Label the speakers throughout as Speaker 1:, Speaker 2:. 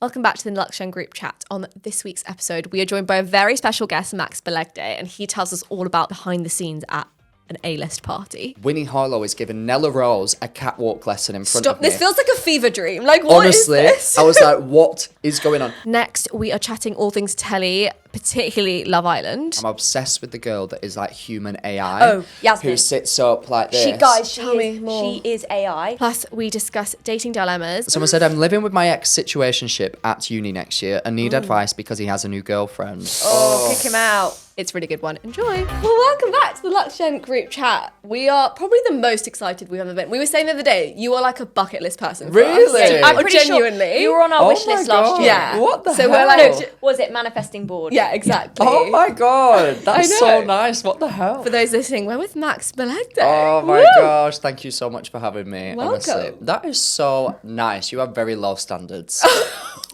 Speaker 1: Welcome back to the LuxeGen group chat. On this week's episode, we are joined by a very special guest, Max Belegde, and he tells us all about behind the scenes at an A-list party.
Speaker 2: Winnie Harlow is giving Nella Rose a catwalk lesson in front of me.
Speaker 1: This feels like a fever dream. Like, what
Speaker 2: Honestly,
Speaker 1: is this?
Speaker 2: I was like, what is going on?
Speaker 1: Next, we are chatting all things telly, particularly Love Island.
Speaker 2: I'm obsessed with the girl that is like human AI.
Speaker 3: Oh, Yasmin.
Speaker 2: Who sits up like this.
Speaker 3: She is AI.
Speaker 1: Plus, we discuss dating dilemmas.
Speaker 2: Someone said, I'm living with my ex-situationship at uni next year and need advice because he has a new girlfriend.
Speaker 3: Oh, kick him out.
Speaker 1: It's a really good one. Enjoy. Well, welcome back to the LuxeGen group chat. We are probably the most excited we've ever been. We were saying the other day, you are like a bucket list person for us.
Speaker 2: Really?
Speaker 1: Yeah,
Speaker 3: I'm pretty
Speaker 1: genuinely.
Speaker 3: sure you were on our wish list last year.
Speaker 1: Yeah.
Speaker 2: What the
Speaker 1: So
Speaker 2: hell?
Speaker 1: we're like,
Speaker 3: Was it manifesting board?
Speaker 1: yeah, exactly.
Speaker 2: Oh my God, that's
Speaker 1: I
Speaker 2: so
Speaker 1: know.
Speaker 2: nice. What the hell?
Speaker 1: For those listening, we're with Max Belegde.
Speaker 2: Oh my
Speaker 1: Woo!
Speaker 2: gosh, thank you so much for having me.
Speaker 1: Welcome.
Speaker 2: Honestly, that is so nice. You have very low standards.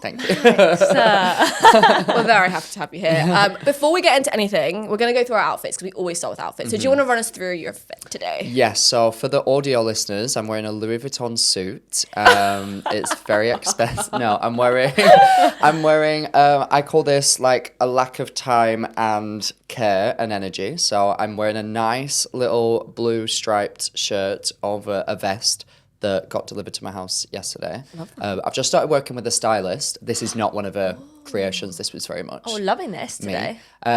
Speaker 2: Thank you.
Speaker 1: We're very happy to have you here. Before we get into anything, we're going to go through our outfits because we always start with outfits. So do you want to run us through your fit today?
Speaker 2: Yes, so for the audio listeners, I'm wearing a Louis Vuitton suit. It's very expensive. No, I'm wearing, I call this like a lack of time and care and energy. So I'm wearing a nice little blue striped shirt over a vest that got delivered to my house yesterday. I've just started working with a stylist. This is not one of her creations. This was very much
Speaker 3: Oh, loving this today.
Speaker 2: me.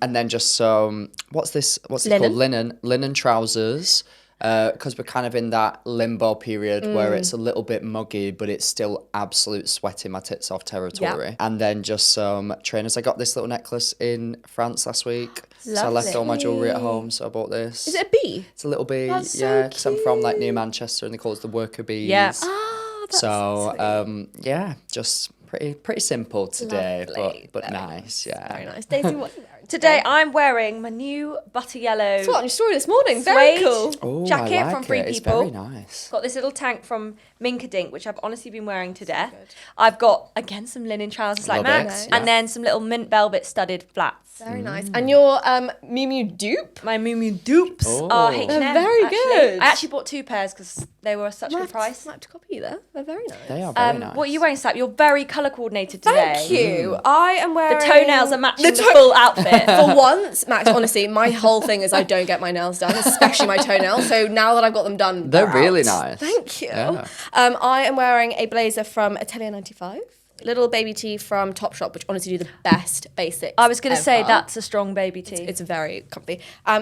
Speaker 2: And then just some, what's it called? Linen trousers. Because we're kind of in that limbo period where it's a little bit muggy, but it's still absolute sweating my tits off territory.
Speaker 1: Yeah.
Speaker 2: And then just some trainers. I got this little necklace in France last week. So I left all my jewellery at home, so I bought this.
Speaker 1: Is it a bee?
Speaker 2: It's a little bee,
Speaker 1: That's so
Speaker 2: yeah, because I'm from like near Manchester and they call it the worker bees.
Speaker 3: Yeah.
Speaker 1: Ah, that's
Speaker 2: So yeah, just pretty simple today,
Speaker 1: Lovely.
Speaker 2: but nice, yeah.
Speaker 1: very nice. Daisy, what are you wearing
Speaker 3: Today I'm wearing my new butter yellow
Speaker 1: Saw it on your story this morning. Very
Speaker 3: suede
Speaker 1: cool.
Speaker 2: Oh,
Speaker 3: jacket
Speaker 2: I like
Speaker 3: from Free
Speaker 2: it. It's
Speaker 3: People.
Speaker 2: very nice.
Speaker 3: Got this little tank from Minkadink, which I've honestly been wearing to death. I've got, again, some linen trousers like
Speaker 2: Love it,
Speaker 3: Max,
Speaker 2: yeah.
Speaker 3: and then some little mint velvet studded flats.
Speaker 1: Very nice. And your Miu Miu dupe?
Speaker 3: My Miu Miu dupes
Speaker 2: Oh.
Speaker 3: are H&M.
Speaker 1: They're very
Speaker 3: actually.
Speaker 1: good.
Speaker 3: I actually bought 2 pairs because they were such a good price.
Speaker 1: Might have to copy you there. They're very nice.
Speaker 2: They are very nice.
Speaker 3: What are you wearing, Slap? You're very colour coordinated today.
Speaker 1: Thank you. I am wearing...
Speaker 3: The toenails are matching the full outfit.
Speaker 1: For once, Max, honestly, my whole thing is I don't get my nails done, especially my toenails. So now that I've got them done,
Speaker 2: They're
Speaker 1: out.
Speaker 2: really nice.
Speaker 1: Thank you.
Speaker 2: Yeah.
Speaker 1: I am wearing a blazer from Atelier 95, little baby tee from Topshop, which honestly do the best basics.
Speaker 3: I was going to say
Speaker 1: ever.
Speaker 3: that's a strong baby tee.
Speaker 1: It's very comfy.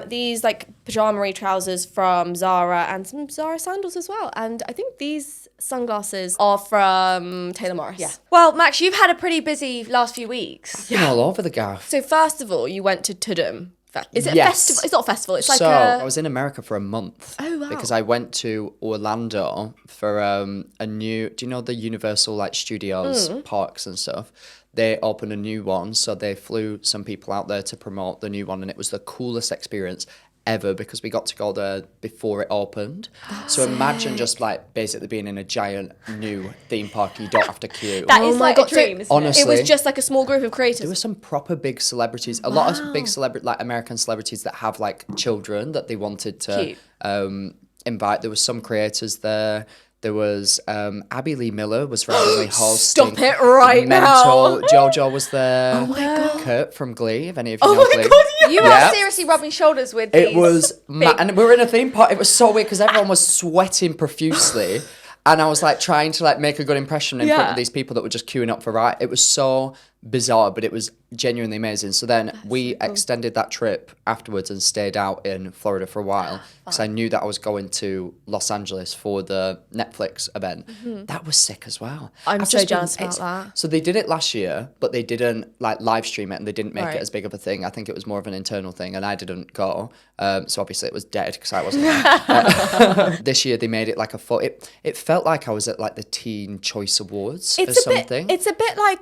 Speaker 1: These like pajama-y trousers from Zara and some Zara sandals as well. And I think these sunglasses are from Taylor Morris.
Speaker 3: Yeah. Well, Max, you've had a pretty busy last few weeks.
Speaker 2: Been all over the gaff.
Speaker 1: So first of all, you went to Tudum. Is it a
Speaker 2: Yes.
Speaker 1: festival? It's not a festival. It's like
Speaker 2: So
Speaker 1: a...
Speaker 2: I was in America for a month.
Speaker 1: Oh, wow.
Speaker 2: Because I went to Orlando for a new. Do you know the Universal like Studios parks and stuff? They opened a new one, so they flew some people out there to promote the new one, and it was the coolest experience ever because we got to go there before it opened. So imagine just like basically being in a giant new theme park. You don't have to queue.
Speaker 3: That
Speaker 1: Oh
Speaker 3: is
Speaker 1: my
Speaker 3: like
Speaker 1: God,
Speaker 3: a dream,
Speaker 1: so
Speaker 3: isn't
Speaker 2: honestly-
Speaker 1: It was just like a small group of creators.
Speaker 2: There were some proper big celebrities, a lot of big like American celebrities that have like children that they wanted to
Speaker 3: Cute.
Speaker 2: invite. There was some creators there. There was Abby Lee Miller was randomly hosting.
Speaker 1: Stop it right
Speaker 2: Mental.
Speaker 1: now.
Speaker 2: Jojo was there.
Speaker 1: Oh my God.
Speaker 2: Kurt from Glee, if any of you
Speaker 1: Oh
Speaker 2: know
Speaker 1: my
Speaker 2: Glee.
Speaker 1: God, yeah.
Speaker 3: You
Speaker 2: Yeah.
Speaker 3: are seriously rubbing shoulders with
Speaker 2: It
Speaker 3: these.
Speaker 2: was, and we were in a theme park. It was so weird because everyone was sweating profusely, and I was like trying to like make a good impression in front
Speaker 1: Yeah.
Speaker 2: of these people that were just queuing up for right. It was so bizarre, but it was genuinely amazing. So then we extended that trip afterwards and stayed out in Florida for a while because I knew that I was going to Los Angeles for the Netflix event. That was sick as well.
Speaker 1: I'm
Speaker 2: I've
Speaker 1: so
Speaker 2: just been-
Speaker 1: jealous about
Speaker 2: it's-
Speaker 1: that.
Speaker 2: So they did it last year, but they didn't like live stream it and they didn't make
Speaker 1: Right.
Speaker 2: it as big of a thing. I think it was more of an internal thing, and I didn't go. So obviously it was dead because I wasn't there. This year they made it like a full. It felt like I was at like the Teen Choice Awards or something.
Speaker 1: It's a bit like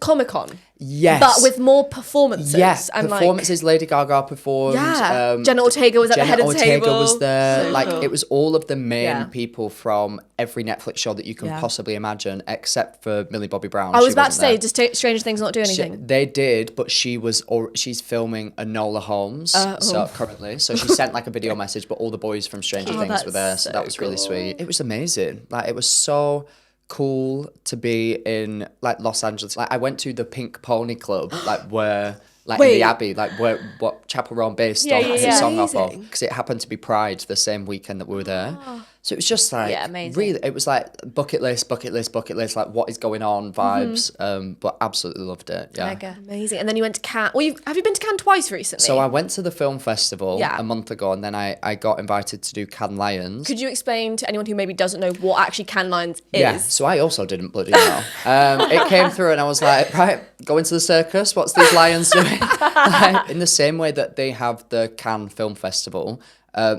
Speaker 1: Comic-Con.
Speaker 2: Yes.
Speaker 1: But with more performances.
Speaker 2: Yes,
Speaker 1: and
Speaker 2: performances. Lady Gaga performed.
Speaker 1: Yeah. Jenna Ortega was at the
Speaker 2: Jenna
Speaker 1: head of the
Speaker 2: Ortega
Speaker 1: table.
Speaker 2: was there.
Speaker 1: So
Speaker 2: like
Speaker 1: cool.
Speaker 2: it was all of the main
Speaker 1: Yeah.
Speaker 2: people from every Netflix show that you can
Speaker 1: Yeah.
Speaker 2: possibly imagine, except for Millie Bobby Brown.
Speaker 1: I was
Speaker 2: She
Speaker 1: about to
Speaker 2: wasn't
Speaker 1: say,
Speaker 2: there.
Speaker 1: does Stranger Things not do anything?
Speaker 2: They did, but she's filming Enola Holmes currently. So she sent like a video message, but all the boys from Stranger Things were there,
Speaker 1: that's
Speaker 2: so
Speaker 1: so
Speaker 2: that was really
Speaker 1: cool.
Speaker 2: sweet. It was amazing. Like it was so cool to be in like Los Angeles. Like I went to the Pink Pony Club, like where like in
Speaker 1: Wait.
Speaker 2: the Abbey, like where what Chapel Roan based
Speaker 3: Yeah,
Speaker 2: on
Speaker 3: yeah,
Speaker 2: the
Speaker 3: yeah.
Speaker 2: song off of,
Speaker 1: Amazing.
Speaker 2: because it happened to be Pride the same weekend that we were there. So it was just like
Speaker 3: Yeah, amazing.
Speaker 2: really, it was like bucket list, like what is going on vibes. But absolutely loved it. Yeah.
Speaker 3: Mega.
Speaker 1: Amazing. And then you went to Cannes. Well, have you been to Cannes twice recently?
Speaker 2: So I went to the film festival
Speaker 1: Yeah.
Speaker 2: a month ago, and then I got invited to do Cannes Lions.
Speaker 1: Could you explain to anyone who maybe doesn't know what actually Cannes Lions is?
Speaker 2: Yeah, so I also didn't bloody know. It came through and I was like, right, going to the circus, what's these lions doing? Like, in the same way that they have the Cannes Film Festival,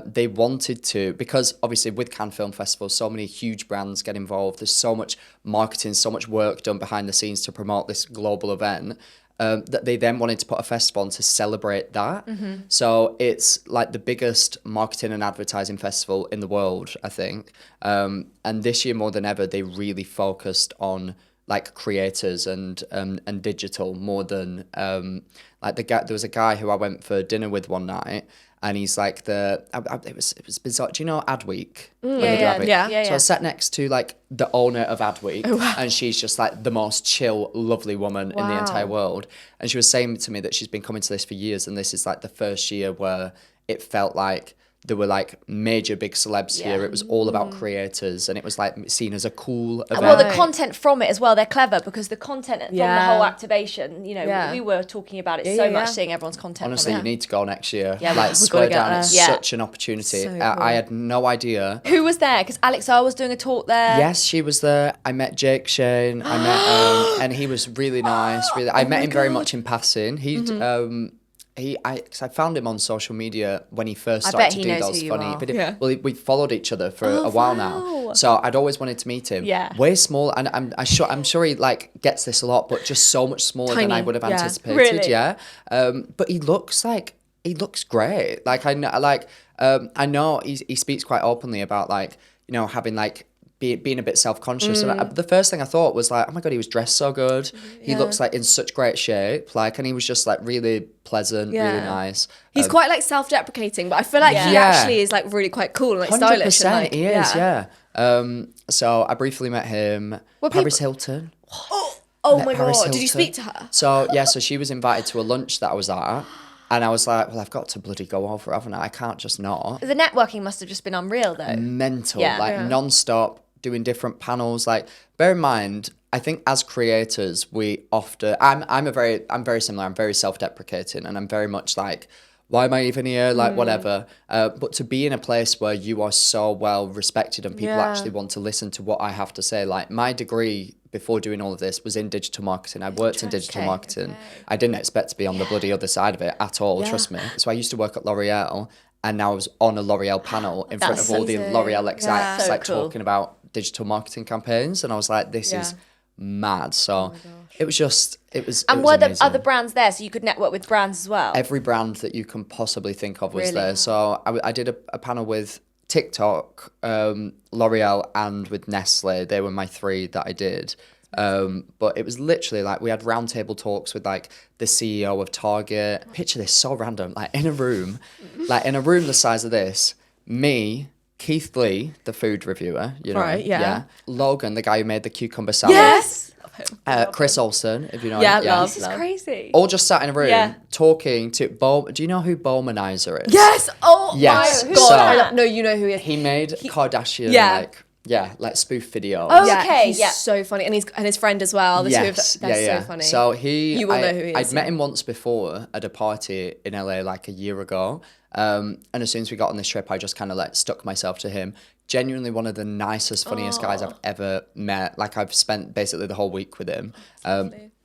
Speaker 2: they wanted to, because obviously with Cannes Film Festival, so many huge brands get involved. There's so much marketing, so much work done behind the scenes to promote this global event. That they then wanted to put a festival on to celebrate that. So it's like the biggest marketing and advertising festival in the world, I think. And this year more than ever, they really focused on like creators and digital more than like there was a guy who I went for dinner with one night. And he's like it was bizarre. Do you know Adweek? When they do
Speaker 3: yeah,
Speaker 2: Adweek?
Speaker 1: yeah.
Speaker 2: So I sat next to like the owner of Adweek, and she's just like the most chill, lovely woman in the
Speaker 1: Wow.
Speaker 2: entire world. And she was saying to me that she's been coming to this for years, and this is like the first year where it felt like there were like major big celebs here. It was all about creators, and it was like seen as a cool event.
Speaker 3: Well, the content from it as well, they're clever because the content from the
Speaker 1: Yeah.
Speaker 3: whole activation, you know,
Speaker 1: Yeah.
Speaker 3: we were talking about it
Speaker 1: Yeah,
Speaker 3: so
Speaker 1: yeah,
Speaker 3: much,
Speaker 1: yeah.
Speaker 3: seeing everyone's content.
Speaker 2: Honestly,
Speaker 3: from
Speaker 2: you need to go next year.
Speaker 3: Yeah,
Speaker 2: like
Speaker 3: we've
Speaker 2: swear
Speaker 1: gotta get
Speaker 2: down,
Speaker 1: there.
Speaker 2: it's
Speaker 3: Yeah.
Speaker 2: such an opportunity.
Speaker 1: So
Speaker 2: I
Speaker 1: cool.
Speaker 2: had no idea.
Speaker 3: Who was there? Because Alex R was doing a talk there.
Speaker 2: Yes, she was there. I met Jake Shane. I met and he was really nice. Really, I met him very much in passing. Cause I found him on social media when he first
Speaker 3: I
Speaker 2: started
Speaker 3: bet
Speaker 2: to
Speaker 3: he
Speaker 2: do
Speaker 3: knows
Speaker 2: those
Speaker 3: who you
Speaker 2: funny
Speaker 3: are.
Speaker 2: videos.
Speaker 1: Yeah.
Speaker 2: Well, we followed each other for a while now, so I'd always wanted to meet him.
Speaker 3: Yeah.
Speaker 2: Way small, and I'm sure he like gets this a lot, but just so much smaller than I
Speaker 1: Tiny,
Speaker 2: would have
Speaker 1: yeah.
Speaker 2: anticipated.
Speaker 3: Really?
Speaker 2: Yeah. But he looks great. Like I know he speaks quite openly about like, you know, having like being a bit self-conscious. And the first thing I thought was like, oh my God, he was dressed so good. He looks like in such great shape. Like, and he was just like really pleasant, really nice.
Speaker 1: He's quite like self-deprecating, but I feel like he
Speaker 2: Yeah.
Speaker 1: actually is like really quite cool and like stylish. And, like,
Speaker 2: he is, yeah. So I briefly met him. Paris Hilton.
Speaker 1: Oh
Speaker 2: Met
Speaker 1: my
Speaker 2: Paris
Speaker 1: God. Did you
Speaker 2: Hilton.
Speaker 1: speak to her?
Speaker 2: So she was invited to a lunch that I was at. And I was like, well, I've got to bloody go over, haven't I? I can't just not.
Speaker 3: The networking must have just been unreal, though.
Speaker 2: Mental,
Speaker 3: Yeah.
Speaker 2: like non-stop, doing different panels. Like, bear in mind, I think as creators, we often, I'm very similar. I'm very self-deprecating, and I'm very much like, why am I even here? Like, whatever. But to be in a place where you are so well respected and people actually want to listen to what I have to say. Like, my degree before doing all of this was in digital marketing. I worked in digital marketing. I didn't expect to be on the bloody other side of it at all, trust me. So I used to work at L'Oreal, and now I was on a L'Oreal panel in front of all the L'Oreal execs,
Speaker 3: So
Speaker 2: like
Speaker 3: cool.
Speaker 2: talking about digital marketing campaigns. And I was like, this is mad. So it was just, it was
Speaker 3: And
Speaker 2: it was
Speaker 3: were there
Speaker 2: amazing.
Speaker 3: other brands there so you could network with brands as well?
Speaker 2: Every brand that you can possibly think of was
Speaker 3: Really?
Speaker 2: there. So I did a panel with TikTok, L'Oreal, and with Nestle. They were my three that I did. But it was literally like we had roundtable talks with like the CEO of Target. Picture this, so random. Like in a room the size of this, me, Keith Lee, the food reviewer, you know,
Speaker 1: Right, yeah.
Speaker 2: Logan, the guy who made the cucumber salad.
Speaker 1: Yes.
Speaker 2: Chris Olsen, if you know
Speaker 1: Yeah,
Speaker 2: him.
Speaker 1: love.
Speaker 3: This is crazy.
Speaker 2: All just sat in a room
Speaker 3: Yeah.
Speaker 2: talking to Do you know who Bowmanizer is?
Speaker 1: Yes. Oh
Speaker 2: Yes.
Speaker 1: my
Speaker 2: So-
Speaker 1: God. No, you know who he is.
Speaker 2: He made Kardashian like spoof videos.
Speaker 3: Oh,
Speaker 1: Yeah,
Speaker 3: okay,
Speaker 1: he's
Speaker 3: yeah.
Speaker 1: so funny, and his friend as well. The two of them, they're so funny.
Speaker 2: So
Speaker 1: You will know who he is,
Speaker 2: I'd met
Speaker 1: yeah.
Speaker 2: him once before at a party in LA like a year ago. And as soon as we got on this trip, I just kind of like stuck myself to him. Genuinely one of the nicest, funniest guys I've ever met. Like I've spent basically the whole week with him.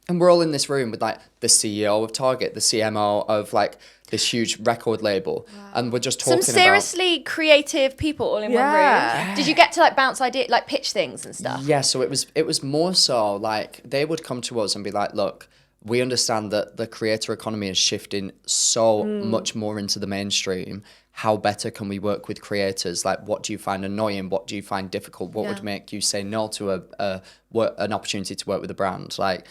Speaker 2: And we're all in this room with like the CEO of Target, the CMO of like this huge record label. And we're just talking
Speaker 3: Some
Speaker 2: about...
Speaker 3: seriously creative people all in one
Speaker 1: Yeah.
Speaker 3: room. Did you get to like bounce ideas, like pitch things and stuff?
Speaker 2: Yeah, so it was more so like they would come to us and be like, look, we understand that the creator economy is shifting so much more into the mainstream. How better can we work with creators? Like, what do you find annoying? What do you find difficult? What would make you say no to an opportunity to work with a brand? Like,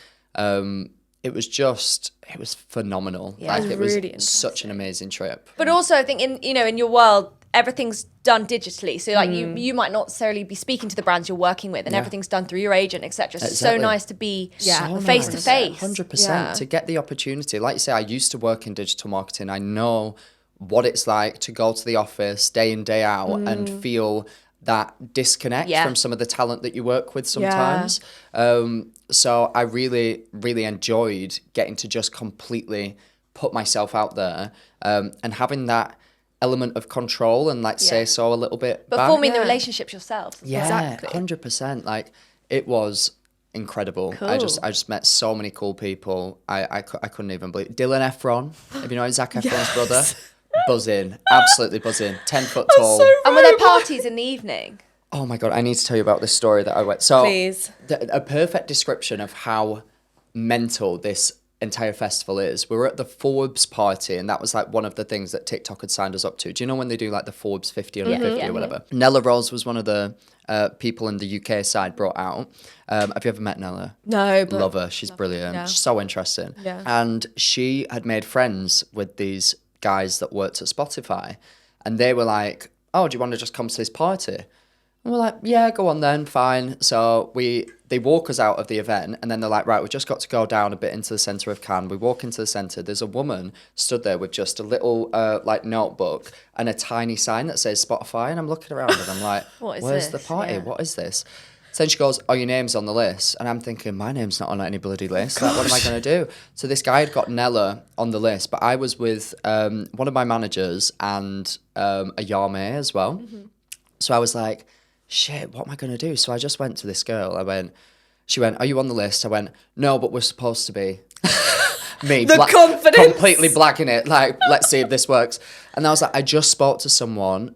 Speaker 2: it was phenomenal.
Speaker 3: Yeah,
Speaker 2: like,
Speaker 1: it
Speaker 2: it
Speaker 1: was
Speaker 2: was
Speaker 1: really
Speaker 2: such an amazing trip.
Speaker 3: But also, I think in your world, everything's done digitally. So like you might not necessarily be speaking to the brands you're working with, and everything's done through your agent, etc. So it's so nice to be face to face.
Speaker 2: 100%. To get the opportunity. Like you say, I used to work in digital marketing. I know what it's like to go to the office day in, day out and feel that disconnect from some of the talent that you work with sometimes. So I really, really enjoyed getting to just completely put myself out there and having that element of control and like say so a little bit
Speaker 3: but
Speaker 2: back.
Speaker 3: forming the relationships yourself.
Speaker 2: Exactly. 100%. Like it was incredible.
Speaker 3: Cool.
Speaker 2: I just met so many cool people. I couldn't even believe it. Dylan Efron, if you know Zac Efron's brother, buzzing, absolutely buzzing, 10 foot tall.
Speaker 1: So
Speaker 3: and were there parties in the evening?
Speaker 2: Oh my God, I need to tell you about this story that I went. So
Speaker 1: Please.
Speaker 2: A perfect description of how mental this entire festival is. We were at the Forbes party, and that was like one of the things that TikTok had signed us up to. Do you know when they do like the Forbes 50 under 50 or whatever? Nella Rose was one of the people in the UK side brought out. Have you ever met Nella?
Speaker 1: No, but
Speaker 2: Love her. She's brilliant.
Speaker 1: Yeah.
Speaker 2: She's so interesting.
Speaker 1: Yeah.
Speaker 2: And she had made friends with these guys that worked at Spotify, and they were like, "Oh, do you want to just come to this party?" And we're like, "Yeah, go on then, fine." So they walk us out of the event, and then they're like, "Right, we've just got to go down a bit into the centre of Cannes." We walk into the centre. There's a woman stood there with just a little like notebook and a tiny sign that says Spotify, and I'm looking around and I'm like, "Where's the party? What is this?" So then she goes, "Oh, your name's on the list." And I'm thinking, my name's not on any bloody list. Like, what am I going to do? So this guy had got Nella on the list, but I was with one of my managers and a Yame as well. So I was like, shit, what am I going to do? So I just went to this girl. She went, "Are you on the list?" I went, "No, but we're supposed to be." Me,
Speaker 1: The confidence.
Speaker 2: completely blacking it. Like, let's see if this works. And I was like, I just spoke to someone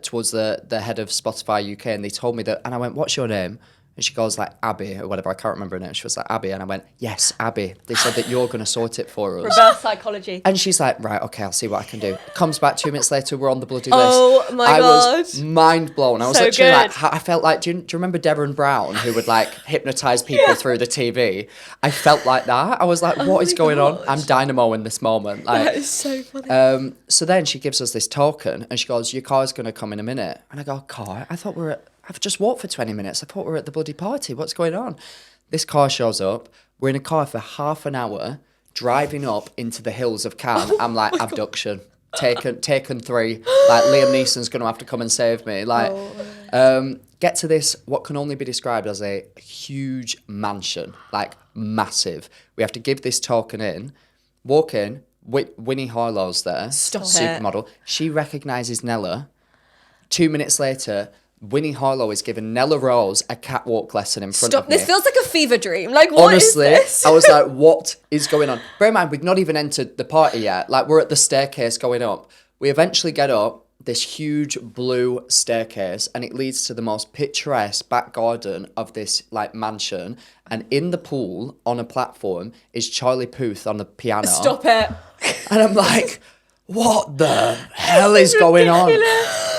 Speaker 2: towards the head of Spotify UK, and they told me that. And I went, "What's your name?" And she goes like Abby or whatever. I can't remember her name. She was like Abby, and I went, "Yes, Abby. They said that you're going to sort it for us."
Speaker 3: Reverse psychology.
Speaker 2: And she's like, "Right, okay, I'll see what I can do." Comes back 2 minutes later, we're on the bloody list.
Speaker 1: Oh my
Speaker 2: I
Speaker 1: God.
Speaker 2: was mind blown. I was
Speaker 3: So
Speaker 2: literally
Speaker 3: good.
Speaker 2: like, I felt like, do you remember Devon Brown, who would like hypnotize people through the TV? I felt like that. I was like, what is going on? I'm dynamo in this moment. Like,
Speaker 1: that is so funny.
Speaker 2: so then she gives us this token, and she goes, "Your car's going to come in a minute." And I go, "Car? I thought I've just walked for 20 minutes. I thought we were at the bloody party. What's going on?" This car shows up. We're in a car for half an hour, driving up into the hills of Cannes. I'm like, abduction. Taken 3. Like, Liam Neeson's going to have to come and save me. Like, get to this, what can only be described as a huge mansion. Like, massive. We have to give this token in. Walk in. Winnie Harlow's there.
Speaker 1: Stop it.
Speaker 2: Supermodel. She recognises Nella. 2 minutes later, Winnie Harlow is giving Nella Rose a catwalk lesson in front of me.
Speaker 1: This feels like a fever dream. Like, what
Speaker 2: Honestly,
Speaker 1: is this?
Speaker 2: I was like, what is going on? Bear in mind, we've not even entered the party yet. Like, we're at the staircase going up. We eventually get up this huge blue staircase, and it leads to the most picturesque back garden of this, like, mansion. And in the pool, on a platform, is Charlie Puth on the piano.
Speaker 1: Stop it.
Speaker 2: And I'm like, what the hell is going on?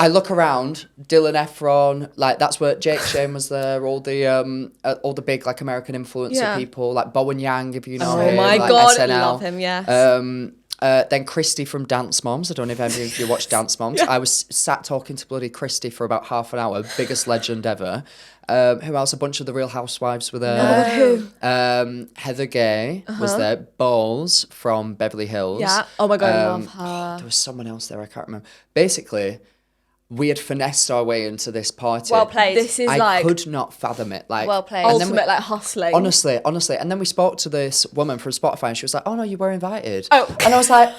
Speaker 2: I look around, Dylan Efron, like that's where Jake Shane was there, all the big like American influencer people, like Bowen Yang, if you know him.
Speaker 1: Oh my
Speaker 2: like,
Speaker 1: God,
Speaker 2: SNL.
Speaker 1: love him, yes.
Speaker 2: Then Christy from Dance Moms. I don't know if any of you watch Dance Moms. I was sat talking to bloody Christy for about half an hour, biggest legend ever. Who else? A bunch of the Real Housewives were there.
Speaker 1: Who?
Speaker 2: Heather Gay was there. Bowles from Beverly Hills.
Speaker 1: Yeah. Oh my God, I love her.
Speaker 2: There was someone else there, I can't remember. Basically, we had finessed our way into this party.
Speaker 3: Well played.
Speaker 1: This is
Speaker 2: I
Speaker 1: like
Speaker 2: could not fathom it. Like,
Speaker 3: Well played.
Speaker 2: and then
Speaker 1: ultimate like hustling.
Speaker 2: honestly. And then we spoke to this woman from Spotify, and she was like, "Oh no, you were invited."
Speaker 1: Oh.
Speaker 2: And I was like,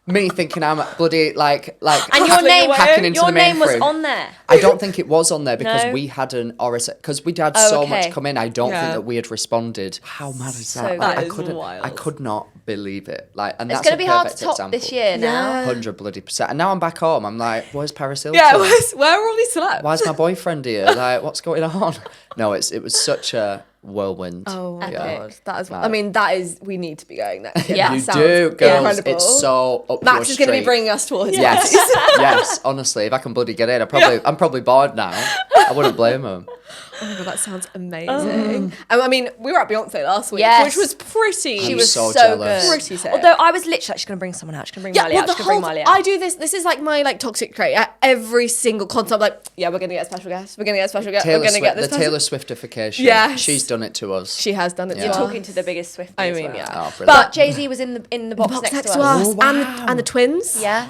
Speaker 2: me thinking I'm bloody like
Speaker 3: And your name,
Speaker 2: hacking into
Speaker 3: your
Speaker 2: the
Speaker 3: name was
Speaker 2: mainframe.
Speaker 3: on there.
Speaker 2: I don't think it was on there because
Speaker 3: No?
Speaker 2: we hadn't because we'd had so
Speaker 3: okay.
Speaker 2: much come in. I don't think
Speaker 1: Yeah.
Speaker 2: that we had responded. How mad is
Speaker 3: So
Speaker 2: that?
Speaker 3: good.
Speaker 2: Like,
Speaker 1: That
Speaker 2: I
Speaker 1: is
Speaker 2: couldn't.
Speaker 1: wild.
Speaker 2: I could not believe it. Like, and
Speaker 3: It's
Speaker 2: that's
Speaker 3: going to
Speaker 2: a
Speaker 3: be hard to
Speaker 2: perfect
Speaker 3: top
Speaker 2: example.
Speaker 3: this year now.
Speaker 2: 100%. And now I'm back home. I'm like, where's Paris Hilton?
Speaker 1: Yeah, where are all these celebs?
Speaker 2: Why's my boyfriend here? Like, what's going on? No, it was such a whirlwind.
Speaker 1: Oh my
Speaker 2: Yeah.
Speaker 1: God, that is. I mean, that is. We need to be going next year.
Speaker 3: Yeah.
Speaker 1: That
Speaker 2: You
Speaker 1: sounds
Speaker 2: do, girls.
Speaker 1: incredible.
Speaker 2: It's so up
Speaker 1: Max
Speaker 2: your
Speaker 1: is going to be
Speaker 2: street.
Speaker 1: bringing us towards.
Speaker 2: Yes, yes. Honestly, if I can bloody get in, I'm probably bored now. I wouldn't blame them.
Speaker 1: Oh my God, that sounds amazing. I mean, we were at Beyonce last week,
Speaker 3: Yes.
Speaker 1: which was pretty.
Speaker 3: She
Speaker 2: I'm
Speaker 3: was
Speaker 2: so
Speaker 3: so
Speaker 2: jealous.
Speaker 3: good.
Speaker 1: Pretty sick.
Speaker 3: Although I was literally like, she's going to bring someone out. She's going to bring Miley out. She's going to bring Miley out.
Speaker 1: I do this. This is like my like toxic trait. At every single concert, I'm like, yeah, we're gonna get a special guest. We're gonna get a special guest.
Speaker 2: Taylor
Speaker 1: we're gonna
Speaker 2: Swift,
Speaker 1: get this
Speaker 2: the Taylor Swiftification.
Speaker 1: Yes.
Speaker 2: She's done it to us.
Speaker 1: She has done it.
Speaker 2: Yeah.
Speaker 3: You're
Speaker 1: to
Speaker 3: talking
Speaker 1: us.
Speaker 3: to the biggest Swiftie.
Speaker 1: I
Speaker 3: as
Speaker 1: mean,
Speaker 3: well.
Speaker 1: yeah.
Speaker 2: Oh, brilliant.
Speaker 3: But Jay-Z was in the box,
Speaker 1: Box
Speaker 3: next to us.
Speaker 2: Oh, wow.
Speaker 1: and the twins.
Speaker 3: Yeah.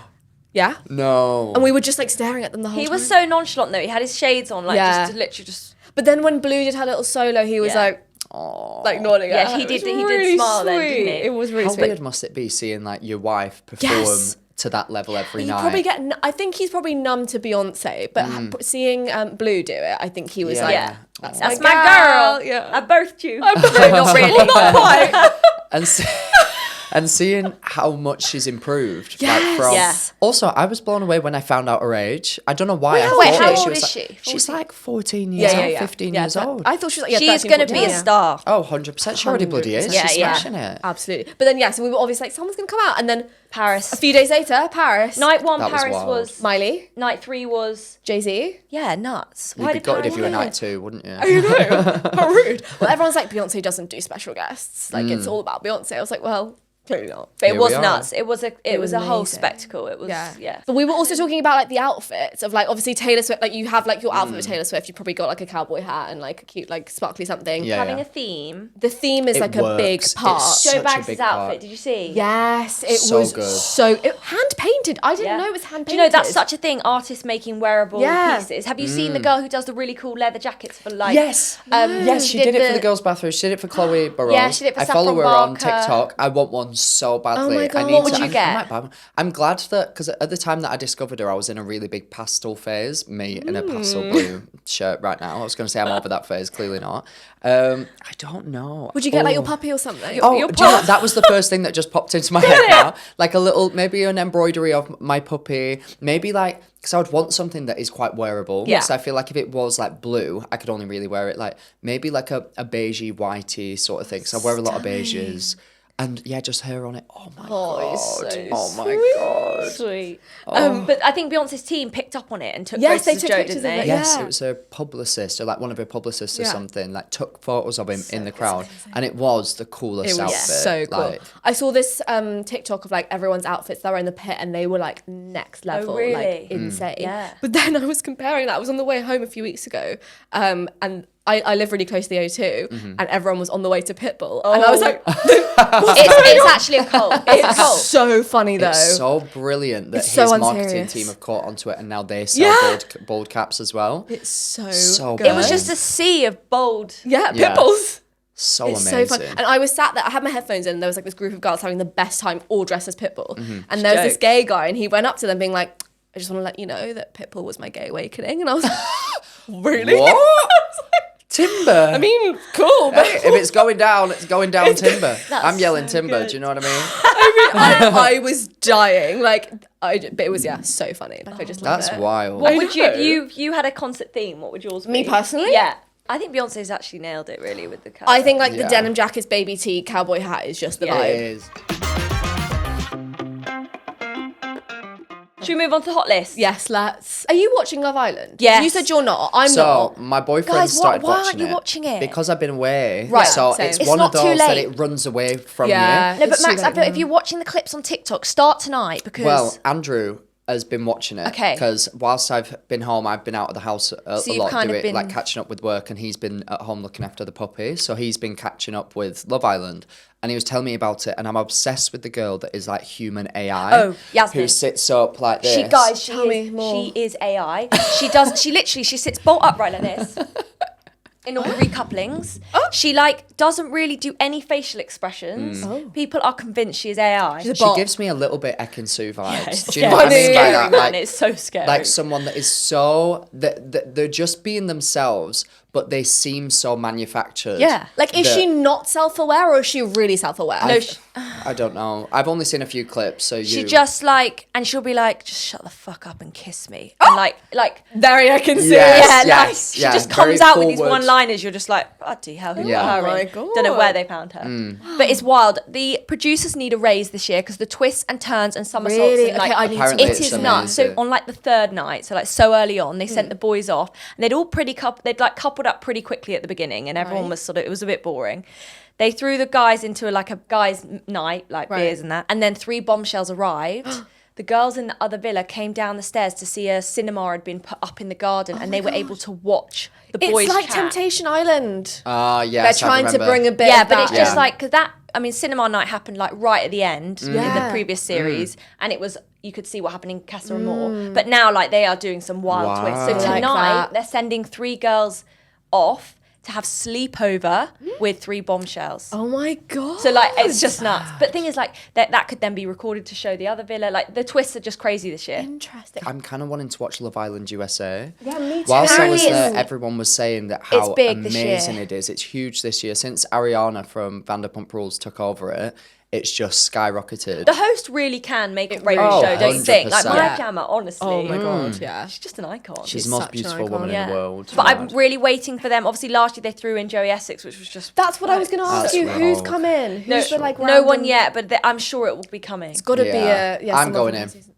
Speaker 1: Yeah.
Speaker 2: No.
Speaker 1: And we were just like staring at them the whole
Speaker 3: He
Speaker 1: time.
Speaker 3: was so nonchalant though. He had his shades on, like
Speaker 1: Yeah.
Speaker 3: just literally just.
Speaker 1: But then when Blue did her little solo, he was
Speaker 3: Yeah.
Speaker 1: like,
Speaker 2: Aw.
Speaker 1: like nodding.
Speaker 3: Yeah,
Speaker 1: at her.
Speaker 3: he
Speaker 1: It
Speaker 3: did-
Speaker 1: was
Speaker 3: he did
Speaker 1: really
Speaker 3: smile then, didn't
Speaker 1: sweet.
Speaker 3: he?
Speaker 1: It was really
Speaker 2: How
Speaker 1: sweet.
Speaker 2: weird must it be seeing like your wife perform
Speaker 1: Yes.
Speaker 2: to that level every
Speaker 1: You
Speaker 2: night?
Speaker 1: probably get. I think he's probably numb to Beyonce, but seeing Blue do it, I think he was
Speaker 2: Yeah.
Speaker 1: like,
Speaker 3: Yeah.
Speaker 1: "That's,
Speaker 3: That's
Speaker 1: my
Speaker 3: my
Speaker 1: girl."
Speaker 3: girl.
Speaker 1: Yeah.
Speaker 3: I birthed you.
Speaker 1: No, not really. Not quite.
Speaker 2: and see, and seeing how much she's improved.
Speaker 1: Yes.
Speaker 2: Like from,
Speaker 3: Yeah.
Speaker 2: Also, I was blown away when I found out her age. I don't know why. I
Speaker 3: Wait,
Speaker 2: thought
Speaker 3: how
Speaker 2: she
Speaker 3: old
Speaker 2: was
Speaker 3: is
Speaker 2: like,
Speaker 3: she?
Speaker 2: She's like 14 years old, 15 years old.
Speaker 1: I thought she was like,
Speaker 3: She's
Speaker 1: 13,
Speaker 3: going to
Speaker 1: 14,
Speaker 3: be a star.
Speaker 2: Oh, 100%. She already bloody is.
Speaker 1: 100%.
Speaker 2: She's
Speaker 3: Yeah, yeah.
Speaker 2: smashing it.
Speaker 1: Absolutely. But then, so we were obviously like, someone's going to come out. And then
Speaker 3: Paris.
Speaker 1: a few days later, Paris.
Speaker 3: Night one,
Speaker 2: That was
Speaker 3: Paris
Speaker 2: wild.
Speaker 3: was.
Speaker 1: Miley.
Speaker 3: Night three was.
Speaker 1: Jay-Z.
Speaker 3: Yeah, nuts.
Speaker 2: You'd be gutted if you were night two, wouldn't you?
Speaker 1: You know, how rude. Well, everyone's like, Beyonce doesn't do special guests. Like, it's all about Beyonce. I was like, well, clearly not.
Speaker 3: But
Speaker 2: Here
Speaker 3: it
Speaker 2: we
Speaker 3: was
Speaker 2: are.
Speaker 3: nuts. It was a whole
Speaker 1: amazing.
Speaker 3: spectacle. It was yeah.
Speaker 1: But we were also talking about like the outfits of like obviously Taylor Swift. Like you have like your outfit with Taylor Swift. You probably got like a cowboy hat and like a cute like sparkly something.
Speaker 2: Yeah.
Speaker 3: Having a theme.
Speaker 1: The theme is
Speaker 2: It
Speaker 1: like a big
Speaker 2: works.
Speaker 1: part.
Speaker 2: It's
Speaker 3: Joe
Speaker 2: such a
Speaker 3: Bags'
Speaker 2: big
Speaker 3: outfit.
Speaker 2: part.
Speaker 3: Did you see?
Speaker 1: Yes, it
Speaker 2: So
Speaker 1: was
Speaker 2: good.
Speaker 1: hand painted. I didn't
Speaker 3: Yeah.
Speaker 1: know it was hand
Speaker 3: Do
Speaker 1: painted.
Speaker 3: you know that's such a thing? Artists making wearable
Speaker 1: Yeah.
Speaker 3: pieces. Have you seen the girl who does the really cool leather jackets for like?
Speaker 2: Yes. Yes, she did it for the girls' bathroom. She did it for Chloe Barone.
Speaker 3: Yeah, she did it for
Speaker 2: I follow her
Speaker 3: Saffron
Speaker 2: on
Speaker 3: Barker.
Speaker 2: TikTok. I want one so badly.
Speaker 1: my
Speaker 2: I
Speaker 1: God.
Speaker 2: need
Speaker 1: What
Speaker 3: would
Speaker 2: to,
Speaker 3: you
Speaker 2: I
Speaker 3: get?
Speaker 2: might buy one. I'm glad that because at the time that I discovered her, I was in a really big pastel phase. Me in a pastel blue shirt right now. I was going to say I'm over that phase. Clearly not. I don't know.
Speaker 1: Would you get like your
Speaker 2: Oh.
Speaker 1: puppy or something?
Speaker 2: Oh,
Speaker 3: Your
Speaker 2: do you know, that was the first thing that just popped into my head now. Like a little, maybe an embroidery of my puppy. Maybe like, because I would want something that is quite wearable.
Speaker 3: Yeah.
Speaker 2: So I feel like if it was like blue, I could only really wear it like, maybe like a beigey, whitey sort of thing. So I wear a lot of beiges. And yeah, just hair on it. Oh my God.
Speaker 1: it's so
Speaker 2: Oh my God.
Speaker 3: Sweet. But I think Beyonce's team picked up on it and took
Speaker 1: Yes,
Speaker 3: photos
Speaker 1: they
Speaker 3: of
Speaker 1: took
Speaker 3: Joe,
Speaker 1: pictures
Speaker 3: didn't
Speaker 1: of
Speaker 3: they?
Speaker 1: it,
Speaker 2: Yes,
Speaker 1: Yeah.
Speaker 2: it was her publicist or like one of her publicists or
Speaker 1: Yeah.
Speaker 2: something, like took photos of him in the crowd. And it was the coolest
Speaker 1: It was
Speaker 2: outfit.
Speaker 1: so cool.
Speaker 2: Like,
Speaker 1: I saw this TikTok of like everyone's outfits that were in the pit and they were like next level,
Speaker 3: really?
Speaker 1: like insane.
Speaker 3: Yeah.
Speaker 1: But then I was comparing that. I was on the way home a few weeks ago, and I live really close to the O2, and everyone was on the way to Pitbull, and I was like,
Speaker 3: It's actually a cult. It's a
Speaker 1: it's
Speaker 3: cult.
Speaker 1: so funny though.
Speaker 2: it's so brilliant that
Speaker 1: It's so
Speaker 2: his marketing
Speaker 1: unserious.
Speaker 2: team have caught onto it and now they sell
Speaker 1: Yeah.
Speaker 2: bold caps as well.
Speaker 1: It's so
Speaker 2: So
Speaker 1: good.
Speaker 3: It was just a sea of bold.
Speaker 1: yeah,
Speaker 2: Yeah.
Speaker 1: Pitbulls.
Speaker 2: So
Speaker 1: It's
Speaker 2: amazing.
Speaker 1: so fun. And I was sat there, I had my headphones in, and there was like this group of girls having the best time, all dressed as Pitbull. And there was this
Speaker 3: Jokes.
Speaker 1: gay guy, and he went up to them being like, I just want to let you know that Pitbull was my gay awakening. And I was like, really?
Speaker 2: What? Timber.
Speaker 1: I mean, cool. But
Speaker 2: Hey, if it's going down, it's going down timber. I'm yelling timber. Do you know what I mean?
Speaker 1: I was dying. Like, but it was, so funny. Like, I just loved
Speaker 2: That's
Speaker 1: it.
Speaker 2: wild.
Speaker 3: What
Speaker 1: I
Speaker 3: would
Speaker 1: know.
Speaker 3: you had a concert theme? What would yours be?
Speaker 1: Me personally?
Speaker 3: Yeah. I think Beyonce's actually nailed it really with the cover.
Speaker 1: I think like
Speaker 2: Yeah.
Speaker 1: the denim jackets, baby tee, cowboy hat is just the
Speaker 3: Yeah.
Speaker 2: It
Speaker 1: vibe.
Speaker 2: is.
Speaker 3: Should we move on to the hot list?
Speaker 1: Yes, let's. Are you watching Love Island?
Speaker 3: Yes.
Speaker 1: You said you're not. I'm
Speaker 2: So
Speaker 1: not.
Speaker 2: my boyfriend
Speaker 3: Guys,
Speaker 2: started
Speaker 3: why aren't
Speaker 2: watching
Speaker 3: you
Speaker 2: it
Speaker 3: watching it?
Speaker 2: because I've been away.
Speaker 1: Right,
Speaker 2: So
Speaker 1: same.
Speaker 2: it's
Speaker 3: It's
Speaker 2: one
Speaker 3: not
Speaker 2: of
Speaker 3: too
Speaker 2: those that
Speaker 3: late.
Speaker 2: it runs away from
Speaker 1: Yeah.
Speaker 2: you.
Speaker 3: No, but
Speaker 1: It's too
Speaker 3: Max, I
Speaker 1: late
Speaker 3: feel
Speaker 1: now.
Speaker 3: if you're watching the clips on TikTok, start tonight because
Speaker 2: Well, Andrew has been watching it.
Speaker 3: Okay.
Speaker 2: Because whilst I've been home, I've been out of the house a
Speaker 3: you've
Speaker 2: lot,
Speaker 3: kind of
Speaker 2: doing
Speaker 3: been-
Speaker 2: like catching up with work, and he's been at home looking after the puppy. So he's been catching up with Love Island, and he was telling me about it, and I'm obsessed with the girl that is like human AI.
Speaker 3: Oh, Yasmin.
Speaker 2: Who sits up like this.
Speaker 3: she
Speaker 1: Tell me more.
Speaker 3: she is AI. She sits bolt upright like this. In all the recouplings. She like doesn't really do any facial expressions. People are convinced she is AI.
Speaker 1: She's a
Speaker 2: She
Speaker 1: bot.
Speaker 2: gives me a little bit Ekin-Su vibes.
Speaker 3: It's
Speaker 2: Do you know what I mean by
Speaker 3: scary,
Speaker 2: that?
Speaker 3: man.
Speaker 2: Like,
Speaker 3: It's so scary.
Speaker 2: like someone that is so that they're just being themselves, but they seem so manufactured.
Speaker 3: Yeah.
Speaker 1: Like, is she not self-aware or is she really self-aware?
Speaker 3: No,
Speaker 2: I don't know. I've only seen a few clips, so
Speaker 3: she just like, and she'll be like, just shut the fuck up and kiss me. And like,
Speaker 1: Very, I can see
Speaker 2: Yes,
Speaker 1: it.
Speaker 3: yeah, like
Speaker 2: yes,
Speaker 3: she
Speaker 2: yeah,
Speaker 3: just
Speaker 2: very
Speaker 3: comes out with these
Speaker 2: forward.
Speaker 3: one-liners. You're just like, bloody hell, who
Speaker 2: Yeah.
Speaker 3: put her
Speaker 1: Oh my
Speaker 3: in?
Speaker 1: God.
Speaker 3: Don't know where they found her. But it's wild. The producers need a raise this year because the twists and turns and somersaults.
Speaker 1: Really?
Speaker 3: And, like,
Speaker 1: Okay, I need to
Speaker 2: Apparently
Speaker 3: it
Speaker 2: it's
Speaker 3: is nuts. So
Speaker 2: amazing.
Speaker 3: on like the third night, so like so early on, they sent the boys off, and they'd all they'd like coupled up pretty quickly at the beginning, and everyone was sort of, it was a bit boring. They threw the guys into like a guys' night, like beers and that, and then 3 bombshells arrived. The girls in the other villa came down the stairs to see a cinema had been put up in the garden, and they were able to watch the boys.
Speaker 1: It's like
Speaker 3: chat.
Speaker 1: Temptation Island.
Speaker 2: Yes,
Speaker 1: They're trying
Speaker 2: I
Speaker 1: to
Speaker 2: remember.
Speaker 1: bring a bit
Speaker 3: Yeah,
Speaker 1: of
Speaker 3: but
Speaker 1: that.
Speaker 3: it's just
Speaker 2: Yeah.
Speaker 3: like, because that, I mean, cinema night happened like right at the end in the
Speaker 1: Yeah.
Speaker 3: previous series, and it was, you could see what happened in Casa Amor. But now, like, they are doing some wild
Speaker 2: Wow.
Speaker 3: twists. So
Speaker 2: I like
Speaker 3: tonight,
Speaker 1: that.
Speaker 3: they're sending 3 girls off to have sleepover with 3 bombshells.
Speaker 1: Oh my God.
Speaker 3: So like it's just nuts. But the thing is, like, that could then be recorded to show the other villa. Like, the twists are just crazy this year.
Speaker 1: Interesting.
Speaker 2: I'm kind of wanting to watch Love Island USA.
Speaker 1: Yeah, me too.
Speaker 2: Whilst I was
Speaker 3: Apparently
Speaker 2: there,
Speaker 3: it's-
Speaker 2: everyone was saying that how
Speaker 3: big this
Speaker 2: amazing
Speaker 3: year.
Speaker 2: it is. It's huge this year. Since Ariana from Vanderpump Rules took over it, it's just skyrocketed.
Speaker 3: The host really can make a radio
Speaker 2: really
Speaker 3: show, don't you think? Like
Speaker 2: 100%.
Speaker 3: Maya Jama, honestly.
Speaker 1: Oh my God, yeah.
Speaker 3: She's just an icon.
Speaker 2: She's the most
Speaker 1: such an
Speaker 2: beautiful
Speaker 1: icon.
Speaker 2: woman in
Speaker 3: Yeah.
Speaker 2: the world.
Speaker 3: But I'm
Speaker 2: Mad.
Speaker 3: really waiting for them. Obviously, last year they threw in Joey Essex, which was just...
Speaker 1: That's what I was going to ask
Speaker 2: That's
Speaker 1: you. Who's
Speaker 2: rogue.
Speaker 1: come in? Who's the like
Speaker 3: no one
Speaker 1: random-
Speaker 3: yet, but I'm sure it will be coming.
Speaker 1: It's got to be
Speaker 2: Yeah.
Speaker 1: a. Yeah,
Speaker 2: I'm
Speaker 1: someone
Speaker 2: going
Speaker 1: from
Speaker 2: in.
Speaker 1: this season.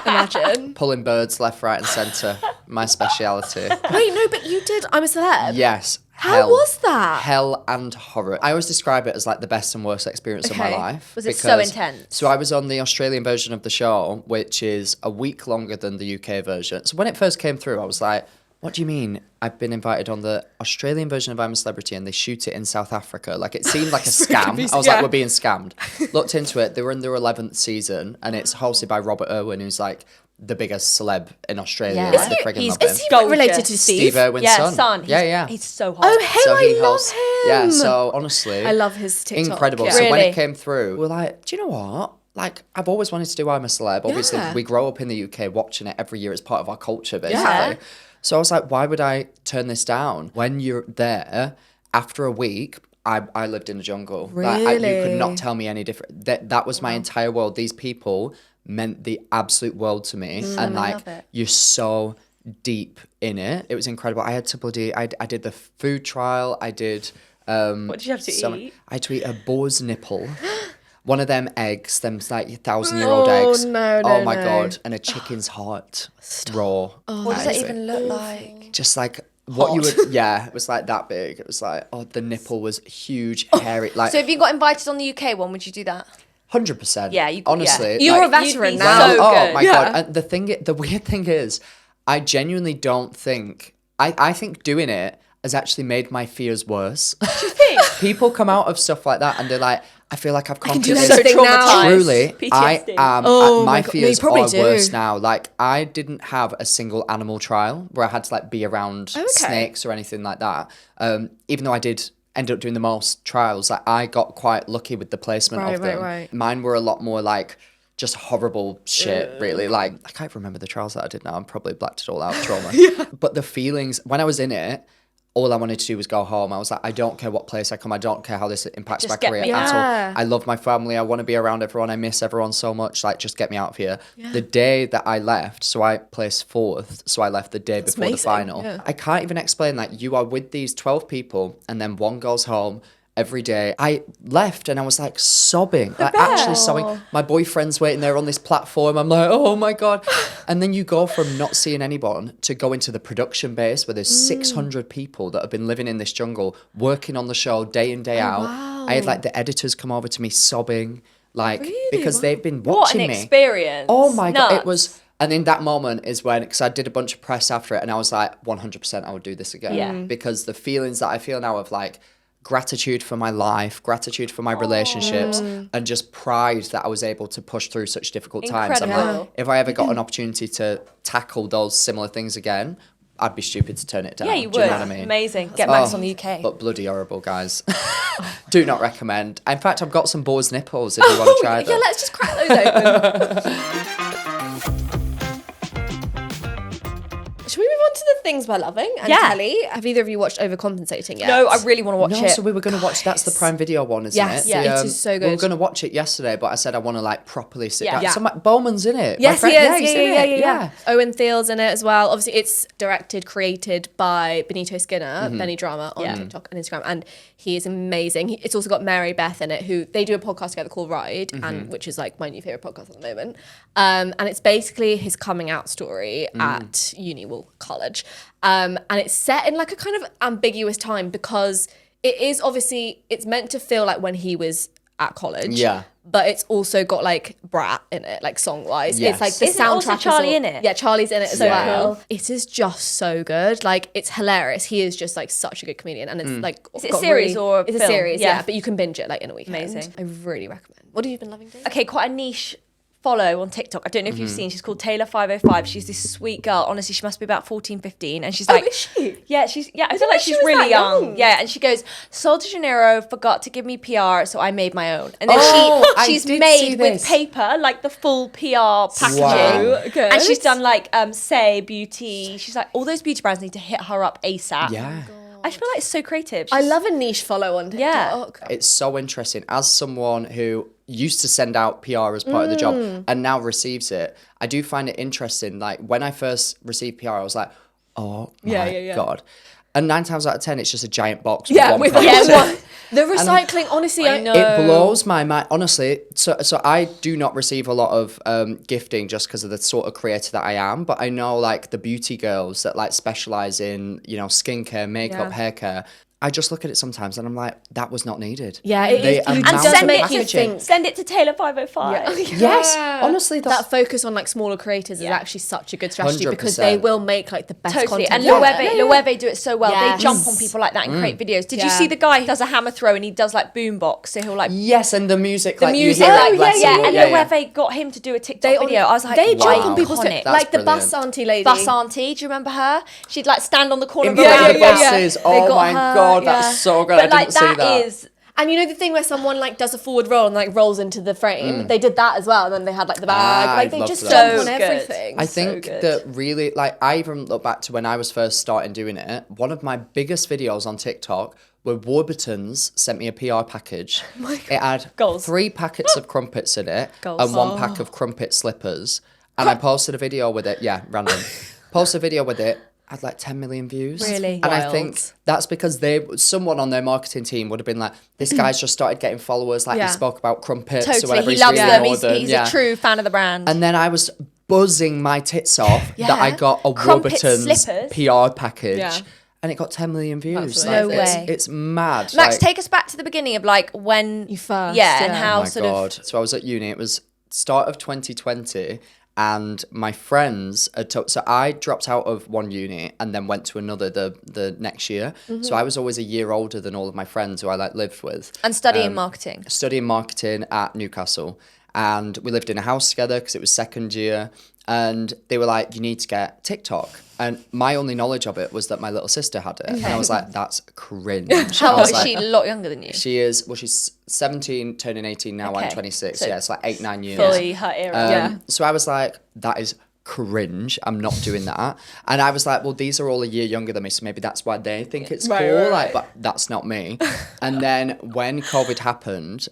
Speaker 1: Imagine.
Speaker 2: Pulling birds left, right, and centre. My speciality.
Speaker 1: Wait, no, but you did. I'm a celeb.
Speaker 2: Yes.
Speaker 1: How was that?
Speaker 2: Hell and horror. I always describe it as like the best and worst experience of my
Speaker 1: Okay.
Speaker 2: life.
Speaker 3: Was it so
Speaker 2: because-
Speaker 3: intense?
Speaker 2: So I was on the Australian version of the show, which is a week longer than the UK version. So when it first came through, I was like, what do you mean I've been invited on the Australian version of I'm a Celebrity and they shoot it in South Africa? Like, it seemed like a scam.
Speaker 1: confused,
Speaker 2: I was
Speaker 1: yeah.
Speaker 2: like, we're being scammed. Looked into it. They were in their 11th season and it's hosted by Robert Irwin, who's like the biggest celeb in Australia.
Speaker 3: Yeah.
Speaker 2: Like,
Speaker 3: Is
Speaker 2: they
Speaker 3: he-
Speaker 2: friggin'
Speaker 3: he's-
Speaker 2: love him.
Speaker 1: Is he
Speaker 3: Gorgeous.
Speaker 1: related to Steve?
Speaker 2: Steve Irwin's
Speaker 3: Yeah,
Speaker 2: son.
Speaker 3: He's,
Speaker 2: Yeah.
Speaker 3: He's so hot.
Speaker 1: Oh, him!
Speaker 2: So
Speaker 1: I
Speaker 2: he
Speaker 1: love
Speaker 2: hosts-
Speaker 1: him.
Speaker 2: Yeah, so honestly,
Speaker 1: I love his TikTok.
Speaker 2: incredible.
Speaker 1: Yeah.
Speaker 2: So when
Speaker 3: Really?
Speaker 2: it came through, we were like, do you know what? Like, I've always wanted to do I'm a Celeb. Obviously,
Speaker 1: Yeah.
Speaker 2: we grow up in the UK watching it every year as part of our culture, basically.
Speaker 1: Yeah.
Speaker 2: So I was like, why would I turn this down? When you're there, after a week, I lived in the jungle. Like, you
Speaker 1: Really?
Speaker 2: could not tell me any different. That was my entire world. These people meant the absolute world to me. And like,
Speaker 3: love it.
Speaker 2: you're so deep in it. It was incredible. I had to I did the food trial. I did...
Speaker 3: What did you have to eat?
Speaker 2: I had to eat a boar's nipple. One of them eggs, them like 1,000-year-old eggs.
Speaker 1: no,
Speaker 2: Oh
Speaker 1: no,
Speaker 2: my
Speaker 1: no.
Speaker 2: God. And a chicken's heart. Raw.
Speaker 3: What does that
Speaker 2: Amazing.
Speaker 3: even look like?
Speaker 2: Just like what you would, yeah, it was like that big. It was like, oh, the nipple was huge, hairy, like
Speaker 3: So if you got invited on the UK one, would you do that?
Speaker 2: 100%.
Speaker 3: Yeah, you-
Speaker 2: honestly.
Speaker 3: yeah.
Speaker 1: You're
Speaker 2: like,
Speaker 1: a veteran
Speaker 3: you'd be
Speaker 1: now.
Speaker 3: so
Speaker 2: oh
Speaker 3: good.
Speaker 2: my
Speaker 1: Yeah.
Speaker 2: God. And the weird thing is, I genuinely don't think, I think doing it has actually made my fears worse.
Speaker 3: Do you think?
Speaker 2: People come out of stuff like that and they're like, I feel like I've conquered
Speaker 1: do
Speaker 2: this.
Speaker 1: anything now.
Speaker 2: Truly, I
Speaker 3: PTSD.
Speaker 2: am.
Speaker 1: Oh
Speaker 2: my
Speaker 1: my God.
Speaker 2: fears
Speaker 1: You probably
Speaker 2: are
Speaker 1: do.
Speaker 2: worse now. Like, I didn't have a single animal trial where I had to like be around snakes or anything like that. Even though I did end up doing the most trials, like I got quite lucky with the placement of them.
Speaker 1: Right.
Speaker 2: Mine were a lot more like just horrible shit, really. Like, I can't remember the trials that I did now. I'm probably blacked it all out, trauma. But the feelings, when I was in it, all I wanted to do was go home. I was like, I don't care what place I come. I don't care how this impacts
Speaker 3: Just
Speaker 2: my
Speaker 3: get
Speaker 2: career
Speaker 3: me
Speaker 2: at
Speaker 1: out.
Speaker 2: all. I love my family. I want to be around everyone. I miss everyone so much. Like, just get me out of here. The day that I left, so I placed 4th. So I left the day before the
Speaker 1: amazing,
Speaker 2: final.
Speaker 1: yeah.
Speaker 2: I can't even explain that. You are with these 12 people and then one goes home every day. I left and I was like sobbing, like actually sobbing. My boyfriend's waiting there on this platform. I'm like, oh my God. And then you go from not seeing anyone to go into the production base where there's 600 people that have been living in this jungle, working on the show day in, day out.
Speaker 1: wow.
Speaker 2: I had like the editors come over to me sobbing, like, because they've been
Speaker 3: What
Speaker 2: watching
Speaker 3: an
Speaker 2: me.
Speaker 3: experience.
Speaker 2: Oh my God.
Speaker 3: Nuts.
Speaker 2: It was, and in that moment is when, because I did a bunch of press after it and I was like, 100% I would do this again.
Speaker 3: Yeah.
Speaker 2: Because the feelings that I feel now of like, gratitude for my life, gratitude for my relationships, and just pride that I was able to push through such difficult times. I'm
Speaker 3: Incredible.
Speaker 2: like, if I ever got an opportunity to tackle those similar things again, I'd be stupid to turn it down.
Speaker 3: Yeah, you would.
Speaker 2: Do you know what I mean?
Speaker 3: Amazing. Get Max
Speaker 2: Oh,
Speaker 3: on the UK.
Speaker 2: But bloody horrible, guys. Do not recommend. In fact, I've got some boar's nipples if you want to try them.
Speaker 1: Yeah, let's just crack those open. Should we move on to the things we're loving and
Speaker 3: Yeah.
Speaker 1: telly. Have either of you watched Overcompensating yet?
Speaker 3: No, I really want to watch
Speaker 2: No,
Speaker 3: it.
Speaker 2: so we were going to watch, that's the Prime Video one, isn't
Speaker 1: Yes,
Speaker 2: it?
Speaker 1: yeah, it is so
Speaker 2: We were
Speaker 1: good.
Speaker 2: going to watch it yesterday, but I said I want to like properly sit
Speaker 3: Yeah.
Speaker 2: down.
Speaker 3: Yeah.
Speaker 2: So Bowman's in it.
Speaker 1: Yes,
Speaker 2: My
Speaker 1: he
Speaker 2: friend-
Speaker 1: is.
Speaker 2: he's in it.
Speaker 1: Yeah. Owen Thiel's in it as well. Obviously, it's directed, created by Benito Skinner, Benny Drama on TikTok and Instagram, and he is amazing. It's also got Mary Beth in it, who they do a podcast together called Ride, and which is like my new favorite podcast at the moment. And it's basically his coming out story at college, and it's set in like a kind of ambiguous time because it is obviously it's meant to feel like when he was at college.
Speaker 2: Yeah.
Speaker 1: But it's also got like Brat in it, like song wise.
Speaker 2: Yes.
Speaker 1: It's like the
Speaker 3: Isn't
Speaker 1: soundtrack.
Speaker 3: also
Speaker 1: is
Speaker 3: Charlie
Speaker 1: all-
Speaker 3: in it?
Speaker 1: Yeah, Charlie's in it as
Speaker 3: So
Speaker 1: well.
Speaker 3: cool.
Speaker 1: It is just so good. Like it's hilarious. He is just like such a good comedian, and it's like
Speaker 3: Is it a
Speaker 1: got
Speaker 3: series or a
Speaker 1: it's a
Speaker 3: film?
Speaker 1: series?
Speaker 3: Yeah.
Speaker 1: Yeah, but you can binge it like in a weekend.
Speaker 3: Amazing.
Speaker 1: I really recommend. What have you been loving, Dave?
Speaker 3: Okay, quite a niche follow on TikTok. I don't know if you've seen. She's called Taylor 505. She's this sweet girl. Honestly, she must be about 14, 15. And she's like,
Speaker 1: is she?
Speaker 3: Yeah, I feel
Speaker 1: didn't
Speaker 3: like
Speaker 1: know
Speaker 3: she's
Speaker 1: she was
Speaker 3: really
Speaker 1: that
Speaker 3: young.
Speaker 1: young.
Speaker 3: Yeah, and she goes, Sol de Janeiro forgot to give me PR, so I made my own. And then
Speaker 2: I
Speaker 3: she's
Speaker 2: did see
Speaker 3: made with
Speaker 2: this.
Speaker 3: paper, like the full PR packaging.
Speaker 2: Wow.
Speaker 1: Good.
Speaker 3: And she's done like Say Beauty. She's like, all those beauty brands need to hit her up ASAP.
Speaker 2: Yeah.
Speaker 3: I feel like it's so creative.
Speaker 1: I love a niche follow on
Speaker 3: Yeah.
Speaker 1: TikTok.
Speaker 2: It's so interesting. As someone who used to send out PR as part of the job and now receives it, I do find it interesting. Like when I first received PR, I was like, oh my God. And 9 times out of 10, it's just a giant box with one person.
Speaker 1: The recycling, honestly, I know.
Speaker 2: It blows my mind, honestly. So I do not receive a lot of gifting just because of the sort of creator that I am. But I know like the beauty girls that like specialize in, skincare, makeup, hair care. I just look at it sometimes and I'm like, that was not needed.
Speaker 1: Yeah, it is.
Speaker 2: amount
Speaker 3: and
Speaker 2: of
Speaker 3: send it
Speaker 2: packaging.
Speaker 3: to send it to Taylor 505.
Speaker 2: Yes, honestly, that's
Speaker 1: that focus on like smaller creators is actually such a good strategy because
Speaker 2: 100%.
Speaker 1: they will make like the best
Speaker 3: Totally.
Speaker 1: content.
Speaker 3: And Loewe do it so well.
Speaker 1: Yes.
Speaker 3: They jump on people like that and create videos. Did you
Speaker 1: Yeah.
Speaker 3: see the guy who does a hammer throw and he does like boombox? So he'll like
Speaker 2: yes, and the music,
Speaker 3: the
Speaker 2: like,
Speaker 3: music,
Speaker 2: you hear
Speaker 3: like
Speaker 2: it blessing
Speaker 3: yeah,
Speaker 2: you.
Speaker 3: and Loewe got him to do a TikTok video. I was like,
Speaker 1: they jump
Speaker 2: wow.
Speaker 1: on people's
Speaker 3: iconic.
Speaker 2: That's
Speaker 1: like the bus
Speaker 2: brilliant.
Speaker 1: auntie lady.
Speaker 3: Bus auntie, do you remember her? She'd like stand on the corner
Speaker 2: In
Speaker 3: of a
Speaker 2: front of
Speaker 3: round
Speaker 2: the
Speaker 3: bus.
Speaker 2: buses.
Speaker 1: They
Speaker 2: Oh
Speaker 1: got
Speaker 2: my
Speaker 1: her,
Speaker 2: God,
Speaker 1: yeah.
Speaker 2: that's so good.
Speaker 3: But
Speaker 2: I didn't
Speaker 3: like
Speaker 2: see that.
Speaker 3: is
Speaker 1: And you know the thing where someone like does a forward roll and like rolls into the frame? They did that as well. And then they had like the bag. Like they
Speaker 2: I
Speaker 1: just
Speaker 2: love
Speaker 1: jump
Speaker 3: that.
Speaker 1: on
Speaker 3: So good.
Speaker 1: everything.
Speaker 2: I think
Speaker 3: good.
Speaker 2: that really, like, I even look back to when I was first starting doing it. One of my biggest videos on TikTok were Warburton's sent me a PR package. It had
Speaker 3: Goals.
Speaker 2: 3 packets of crumpets in it
Speaker 3: Goals.
Speaker 2: and 1 pack of crumpet slippers. And I posted a video with it. Yeah, random. Posted a video with it. Had like 10 million views.
Speaker 3: Really?
Speaker 2: And I
Speaker 1: Wild.
Speaker 2: think that's because someone on their marketing team would have been like, this guy's just started getting followers. Like
Speaker 1: Yeah.
Speaker 2: he spoke about crumpets or
Speaker 3: totally.
Speaker 2: whatever.
Speaker 3: He
Speaker 2: He's
Speaker 3: loves
Speaker 2: really
Speaker 3: them. He's
Speaker 2: northern. Yeah.
Speaker 3: a true fan of the brand.
Speaker 2: And then I was buzzing my tits off that I got a
Speaker 3: Crumpet
Speaker 2: Warburton's
Speaker 3: slippers.
Speaker 2: PR package.
Speaker 1: Yeah.
Speaker 2: And it got 10 million views.
Speaker 1: That's
Speaker 2: Like,
Speaker 3: No
Speaker 2: it's,
Speaker 3: way.
Speaker 2: it's mad.
Speaker 3: Max,
Speaker 2: like,
Speaker 3: take us back to the beginning of like when
Speaker 1: You first,
Speaker 3: yeah, and
Speaker 1: yeah.
Speaker 3: how
Speaker 2: oh my
Speaker 3: sort
Speaker 2: God.
Speaker 3: of
Speaker 2: So I was at uni. It was start of 2020. And my friends had so I dropped out of one uni and then went to another the next year. So I was always a year older than all of my friends who I like lived with.
Speaker 3: and studying marketing.
Speaker 2: Studying marketing at Newcastle, and we lived in a house together because it was second year. And they were like, you need to get TikTok. And my only knowledge of it was that my little sister had it. And I was like, that's cringe.
Speaker 3: How
Speaker 2: I
Speaker 3: old
Speaker 2: was
Speaker 3: is
Speaker 2: like,
Speaker 3: she? A lot younger than you.
Speaker 2: she's 17, turning 18 now. I'm
Speaker 3: Okay.
Speaker 2: 26.
Speaker 3: So
Speaker 2: yeah, it's like 8-9 years.
Speaker 3: Fully her era.
Speaker 2: So I was like, that is cringe. I'm not doing that. And I was like, well, these are all a year younger than me, so maybe that's why they think it's
Speaker 1: Right,
Speaker 2: cool.
Speaker 1: right,
Speaker 2: Like, but that's not me. And then when COVID happened,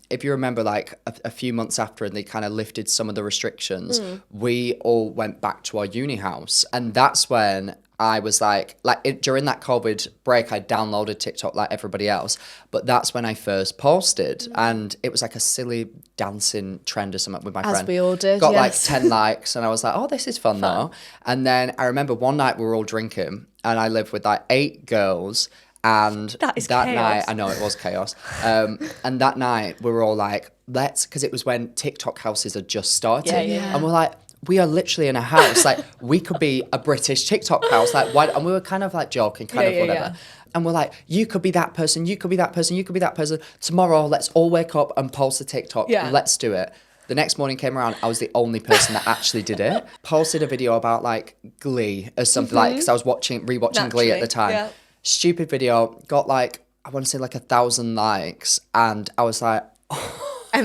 Speaker 2: if you remember, like a few months after, and they kind of lifted some of the restrictions, we all went back to our uni house, and that's when I was like during that COVID break, I downloaded TikTok like everybody else, but that's when I first posted, and it was like a silly dancing trend or something with my friend.
Speaker 1: As we all did,
Speaker 2: Got like
Speaker 1: yes.
Speaker 2: 10 likes, and I was like, oh, this is fun though. And then I remember one night we were all drinking, and I lived with like 8 girls. And
Speaker 3: That is
Speaker 2: that
Speaker 3: chaos.
Speaker 2: night, I know it was chaos. And that night we were all like, because it was when TikTok houses had just started.
Speaker 3: Yeah.
Speaker 2: And we're like, we are literally in a house. Like, we could be a British TikTok house. Like, why? And we were kind of like joking, kind of whatever. And we're like, you could be that person, you could be that person, you could be that person. Tomorrow, let's all wake up and post a TikTok.
Speaker 1: Yeah.
Speaker 2: Let's do it. The next morning came around, I was the only person that actually did it. Posted a video about like Glee or something like, because I was rewatching Glee at the time.
Speaker 1: yeah.
Speaker 2: Stupid video, got like, I want to say like 1,000 likes. And I was like,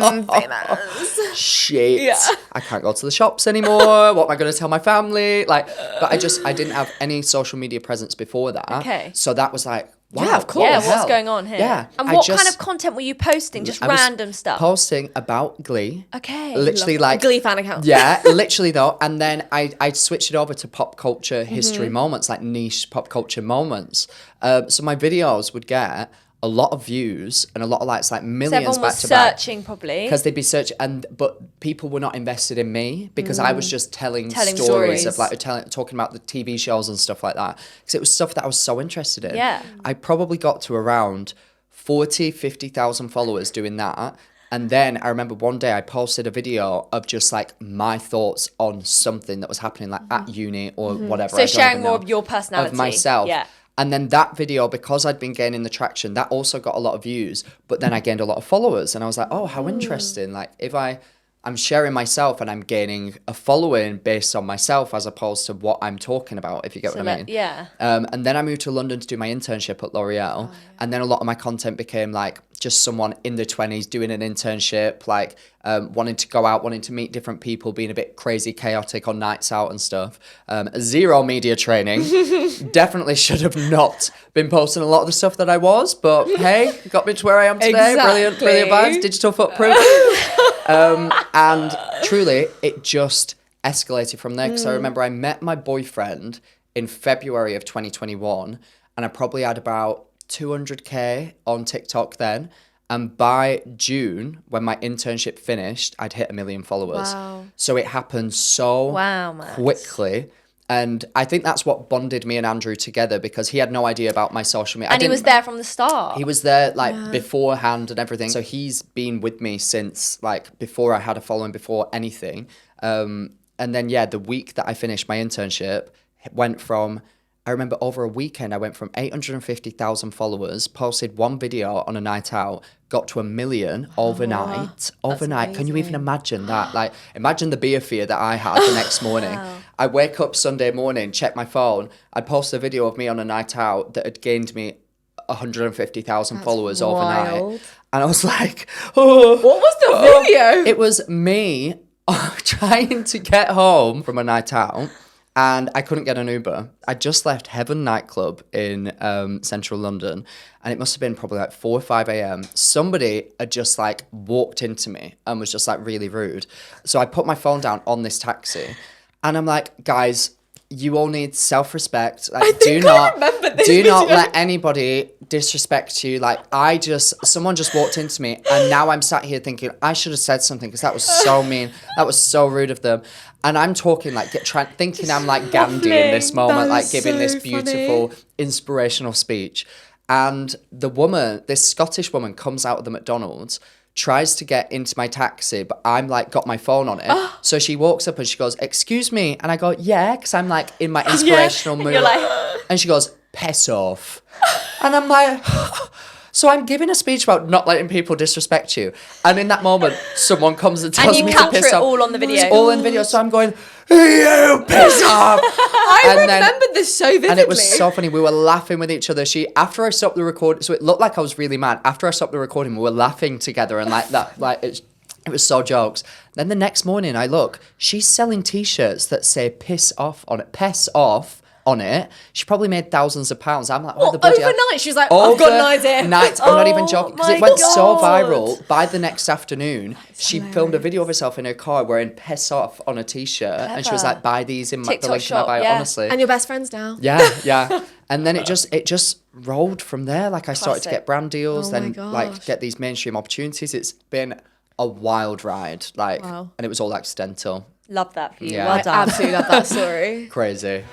Speaker 1: I'm famous.
Speaker 2: Shit.
Speaker 3: Yeah.
Speaker 2: I can't go to the shops anymore. What am I going to tell my family? Like, but I didn't have any social media presence before that.
Speaker 3: Okay.
Speaker 2: So that was like, wow,
Speaker 1: Yeah, of course.
Speaker 2: what
Speaker 3: Yeah,
Speaker 2: the
Speaker 3: what's
Speaker 2: hell?
Speaker 3: going on here?
Speaker 2: Yeah.
Speaker 3: And
Speaker 2: I
Speaker 3: what
Speaker 2: just-
Speaker 3: kind of content were you posting? Just
Speaker 2: I was
Speaker 3: random stuff?
Speaker 2: Posting about Glee.
Speaker 3: Okay.
Speaker 2: Literally like
Speaker 1: Glee fan account.
Speaker 2: Yeah, literally though. And then I switched it over to pop culture history moments, like niche pop culture moments. So my videos would get a lot of views and a lot of likes, like
Speaker 3: So
Speaker 2: millions
Speaker 3: everyone
Speaker 2: back
Speaker 3: was
Speaker 2: to back.
Speaker 3: searching probably.
Speaker 2: Because they'd be searching, but people were not invested in me because I was just telling
Speaker 3: Telling
Speaker 2: stories
Speaker 3: stories.
Speaker 2: of like talking about the TV shows and stuff like that. Because it was stuff that I was so interested in.
Speaker 3: Yeah.
Speaker 2: I probably got to around 50,000 followers doing that. And then I remember one day I posted a video of just like my thoughts on something that was happening like at uni or whatever.
Speaker 3: So
Speaker 2: I don't
Speaker 3: sharing
Speaker 2: even
Speaker 3: more
Speaker 2: know,
Speaker 3: of your personality.
Speaker 2: of myself.
Speaker 3: Yeah.
Speaker 2: And then that video, because I'd been gaining the traction, that also got a lot of views. But then I gained a lot of followers, and I was like, oh, how interesting! Like if I'm sharing myself and I'm gaining a following based on myself as opposed to what I'm talking about, if you get what I mean.
Speaker 3: Yeah.
Speaker 2: And then I moved to London to do my internship at L'Oreal. And then a lot of my content became like just someone in their 20s doing an internship, like wanting to go out, wanting to meet different people, being a bit crazy, chaotic on nights out and stuff. Zero media training. Definitely should have not been posting a lot of the stuff that I was, but hey, got me to where I am today.
Speaker 1: Exactly.
Speaker 2: Brilliant vibes, digital footprint. And truly, it just escalated from there because I remember I met my boyfriend in February of 2021 and I probably had about 200k on TikTok then. And by June, when my internship finished, I'd hit 1 million followers.
Speaker 1: Wow.
Speaker 2: So it happened so
Speaker 3: Max.
Speaker 2: quickly. And I think that's what bonded me and Andrew together because he had no idea about my social media.
Speaker 3: And he was there from the start.
Speaker 2: He was there like beforehand and everything. So he's been with me since like before I had a following, before anything. And then, the week that I finished my internship, it went from, I remember over a weekend, I went from 850,000 followers, posted one video on a night out, got to 1 million overnight. Overnight. Can you even imagine that? Like, imagine the beer fear that I had the next morning. I wake up Sunday morning, check my phone. I'd post a video of me on a night out that had gained me 150,000 followers overnight.
Speaker 1: wild.
Speaker 2: And I was like, oh.
Speaker 1: What was the video?
Speaker 2: It was me trying to get home from a night out. And I couldn't get an Uber. I just left Heaven nightclub in central London. And it must have been probably like 4 or 5 a.m. Somebody had just like walked into me and was just like really rude. So I put my phone down on this taxi. And I'm like, guys, you all need self-respect. Like, do not let anybody disrespect you. Like, someone just walked into me and now I'm sat here thinking I should have said something because that was so mean. That was so rude of them. And I'm talking like, thinking I'm like Gandhi in this moment, like giving
Speaker 1: so
Speaker 2: this beautiful, inspirational speech. And the woman, this Scottish woman comes out of the McDonald's, tries to get into my taxi, but I'm like got my phone on it. So she walks up and she goes, excuse me. And I go, yeah, because I'm like in my inspirational mood.
Speaker 3: You're like...
Speaker 2: And she goes, piss off. And I'm like, so I'm giving a speech about not letting people disrespect you. And in that moment, someone comes and tells me to piss off.
Speaker 3: And you capture it all on the video.
Speaker 2: It's all in video. So I'm going, you piss off.
Speaker 1: I remember this so vividly.
Speaker 2: And it was so funny. We were laughing with each other. After I stopped the recording, so it looked like I was really mad. After I stopped the recording, we were laughing together and like that, like it was so jokes. Then the next morning, I look, she's selling T-shirts that say "piss off" on it. Piss off on it. She probably made thousands of pounds. I'm like,
Speaker 1: What, overnight? She was like, I've got an idea.
Speaker 2: Night, I'm not even joking because
Speaker 3: my
Speaker 2: it went so
Speaker 3: God.
Speaker 2: viral. By the next afternoon, she filmed a video of herself in her car wearing "piss off" on a T-shirt, and she was like, "Buy these in the
Speaker 3: TikTok
Speaker 2: link in my
Speaker 3: shop,
Speaker 2: bio."
Speaker 3: yeah.
Speaker 2: Honestly,
Speaker 1: And you're best friends now.
Speaker 2: yeah. And then it just rolled from there. Like I started to
Speaker 3: Classic.
Speaker 2: get brand deals,
Speaker 1: Oh my
Speaker 2: then like
Speaker 1: gosh.
Speaker 2: get these mainstream opportunities. It's been a wild ride, like,
Speaker 1: Wow.
Speaker 2: and it was all accidental.
Speaker 3: Love that for you.
Speaker 2: Yeah.
Speaker 3: Well
Speaker 1: I
Speaker 3: done.
Speaker 1: absolutely love that story.
Speaker 2: Crazy.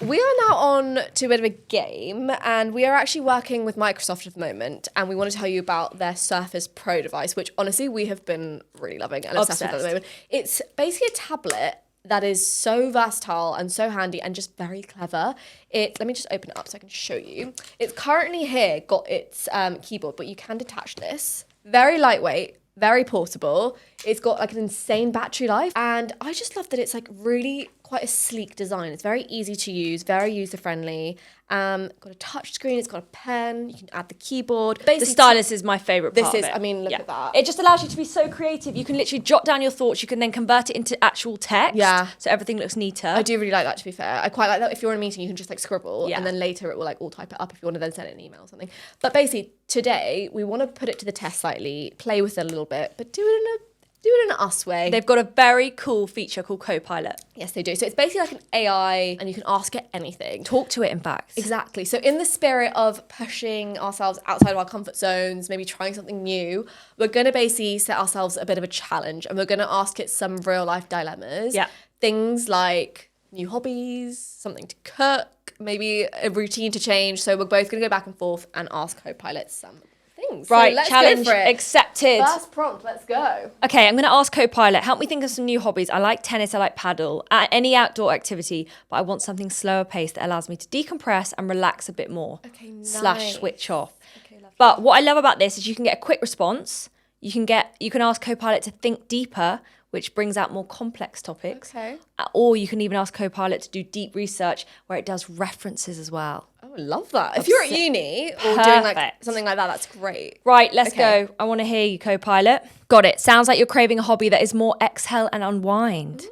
Speaker 1: We are now on to a bit of a game, and we are actually working with Microsoft at the moment, and we want to tell you about their Surface Pro device, which honestly we have been really loving and obsessed with at the moment. It's basically a tablet that is so versatile and so handy and just very clever. Let me just open it up so I can show you. It's currently got its keyboard, but you can detach this. Very lightweight, very portable. It's got like an insane battery life. And I just love that it's like really quite a sleek design. It's very easy to use, very user-friendly. Got a touch screen, it's got a pen, you can add the keyboard.
Speaker 3: Basically, the stylus is my favourite part
Speaker 1: of
Speaker 3: it.
Speaker 1: I mean, look at that.
Speaker 3: It just allows you to be so creative. You can literally jot down your thoughts. You can then convert it into actual text.
Speaker 1: Yeah.
Speaker 3: So everything looks neater.
Speaker 1: I do really like that, to be fair. I quite like that if you're in a meeting, you can just like scribble and then later it will like all type it up if you want to then send it an email or something. But basically, today, we want to put it to the test slightly, play with it a little bit, but do it in an us way.
Speaker 3: They've got a very cool feature called Copilot.
Speaker 1: Yes, they do. So it's basically like an AI and you can ask it anything.
Speaker 3: Talk to it, in fact.
Speaker 1: Exactly. So in the spirit of pushing ourselves outside of our comfort zones, maybe trying something new, we're going to basically set ourselves a bit of a challenge and we're going to ask it some real life dilemmas.
Speaker 3: Yeah.
Speaker 1: Things like new hobbies, something to cook, maybe a routine to change. So we're both going to go back and forth and ask Copilot some things.
Speaker 3: Right,
Speaker 1: so let's
Speaker 3: challenge
Speaker 1: go for it.
Speaker 3: accepted.
Speaker 1: First prompt, let's go.
Speaker 3: Okay, I'm going to ask Copilot, help me think of some new hobbies. I like tennis, I like paddle, any outdoor activity, but I want something slower paced that allows me to decompress and relax a bit more.
Speaker 1: Okay, nice.
Speaker 3: / switch off.
Speaker 1: Okay, lovely.
Speaker 3: But what I love about this is you can get a quick response. You can ask Copilot to think deeper, which brings out more complex topics.
Speaker 1: Okay.
Speaker 3: Or you can even ask Copilot to do deep research where it does references as well.
Speaker 1: Oh, I love that. If you're at uni or doing like
Speaker 3: Perfect.
Speaker 1: something like that, that's great.
Speaker 3: Right, let's go. I want to hear you, Copilot. Got it. Sounds like you're craving a hobby that is more exhale and unwind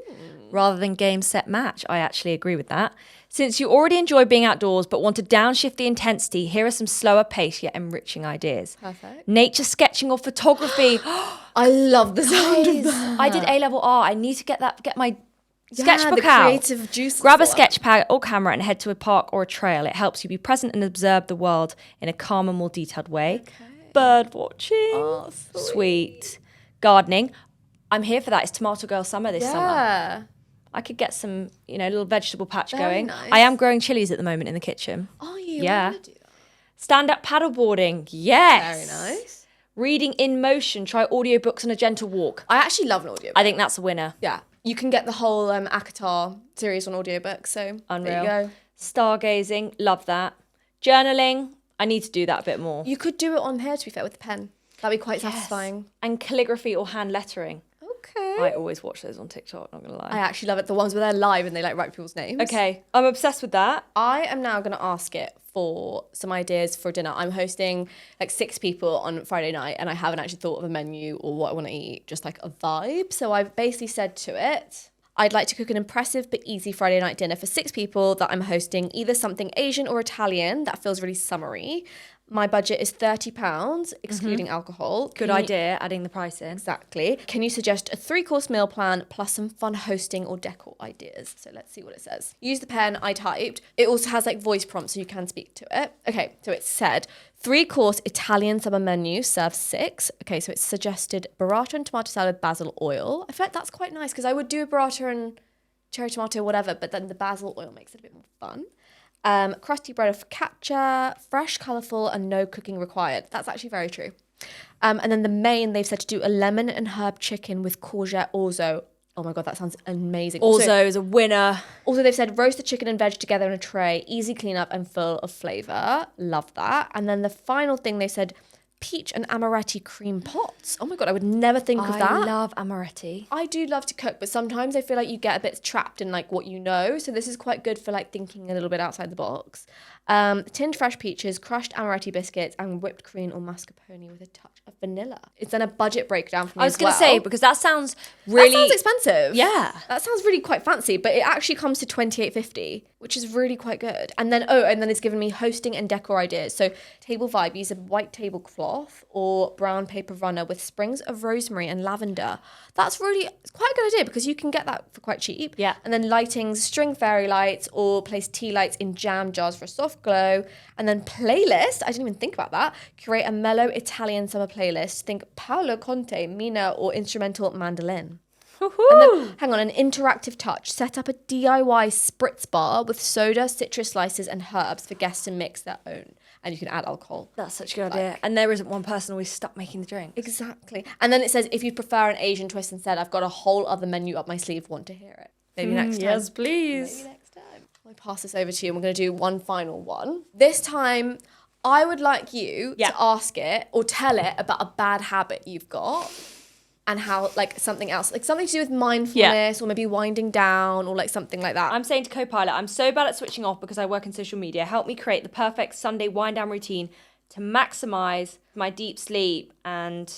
Speaker 3: rather than game, set, match. I actually agree with that. Since you already enjoy being outdoors but want to downshift the intensity, here are some slower pace yet enriching ideas.
Speaker 1: Perfect.
Speaker 3: Nature sketching or photography.
Speaker 1: I love the sound of that.
Speaker 3: I did A-level art. I need to get my sketchbook
Speaker 1: the
Speaker 3: out.
Speaker 1: creative juices.
Speaker 3: Grab a sketch pad or camera and head to a park or a trail. It helps you be present and observe the world in a calmer, more detailed way. Okay. Bird watching.
Speaker 1: Oh,
Speaker 3: sweet. Gardening. I'm here for that. It's Tomato Girl summer this summer.
Speaker 1: Yeah.
Speaker 3: I could get some, little vegetable patch
Speaker 1: Very
Speaker 3: going.
Speaker 1: nice.
Speaker 3: I am growing chilies at the moment in the kitchen.
Speaker 1: Oh, you
Speaker 3: Yeah.
Speaker 1: want to do that?
Speaker 3: Stand-up paddleboarding. Yes.
Speaker 1: Very nice.
Speaker 3: Reading in motion. Try audiobooks on a gentle walk.
Speaker 1: I actually love an audiobook.
Speaker 3: I think that's a winner.
Speaker 1: Yeah. You can get the whole ACOTAR series on audiobook, so
Speaker 3: Unreal.
Speaker 1: there you go.
Speaker 3: Stargazing. Love that. Journaling. I need to do that a bit more.
Speaker 1: You could do it on here, to be fair, with the pen. That'd be quite satisfying.
Speaker 3: And calligraphy or hand lettering.
Speaker 1: Okay.
Speaker 3: I always watch those on TikTok, not gonna lie.
Speaker 1: I actually love it. The ones where they're live and they like write people's names.
Speaker 3: Okay, I'm obsessed with that.
Speaker 1: I am now going to ask it for some ideas for dinner. I'm hosting like 6 people on Friday night and I haven't actually thought of a menu or what I want to eat, just like a vibe. So I've basically said to it, I'd like to cook an impressive but easy Friday night dinner for 6 people that I'm hosting, either something Asian or Italian that feels really summery. My budget is £30, excluding alcohol.
Speaker 3: Good idea, adding the price in.
Speaker 1: Exactly. Can you suggest a 3-course meal plan plus some fun hosting or decor ideas? So let's see what it says. Use the pen I typed. It also has like voice prompts so you can speak to it. Okay, so it said 3-course Italian summer menu serves 6. Okay, so it's suggested burrata and tomato salad, basil oil. I feel like that's quite nice because I would do a burrata and cherry tomato, whatever, but then the basil oil makes it a bit more fun. Crusty bread of focaccia, fresh, colourful, and no cooking required. That's actually very true. And then the main, they've said to do a lemon and herb chicken with courgette orzo. Oh my God, that sounds amazing.
Speaker 3: Orzo is a winner.
Speaker 1: Also, they've said roast the chicken and veg together in a tray, easy cleanup and full of flavour. Love that. And then the final thing they said, peach and amaretti cream pots. Oh my God, I would never think of that.
Speaker 3: I love amaretti.
Speaker 1: I do love to cook, but sometimes I feel like you get a bit trapped in like what you know. So this is quite good for like thinking a little bit outside the box. Tinned fresh peaches, crushed amaretti biscuits, and whipped cream or mascarpone with a touch of vanilla. It's then a budget breakdown for me.
Speaker 3: I was going to say, because that sounds really...
Speaker 1: That sounds expensive.
Speaker 3: Yeah.
Speaker 1: That sounds really quite fancy, but it actually comes to $28.50, which is really quite good. And then it's given me hosting and decor ideas. So table vibe, use a white tablecloth or brown paper runner with sprigs of rosemary and lavender. It's quite a good idea because you can get that for quite cheap.
Speaker 3: Yeah.
Speaker 1: And then lightings, string fairy lights or place tea lights in jam jars for a soft glow. And then playlist, I didn't even think about that. Curate a mellow Italian summer playlist. Think Paolo Conte, Mina or instrumental mandolin. And then, hang on, an interactive touch. Set up a DIY spritz bar with soda, citrus slices and herbs for guests to mix their own. And you can add alcohol.
Speaker 3: That's such a good idea. And there isn't one person always stuck making the drink.
Speaker 1: Exactly. And then it says, if you prefer an Asian twist instead, I've got a whole other menu up my sleeve. Want to hear it? Maybe next time.
Speaker 3: Yes, please.
Speaker 1: Maybe next time. I'll pass this over to you and we're going to do one final one. This time, I would like you to ask it or tell it about a bad habit you've got and how like something else, like something to do with mindfulness or maybe winding down or like something like that.
Speaker 3: I'm saying to Copilot, I'm so bad at switching off because I work in social media. Help me create the perfect Sunday wind down routine to maximize my deep sleep and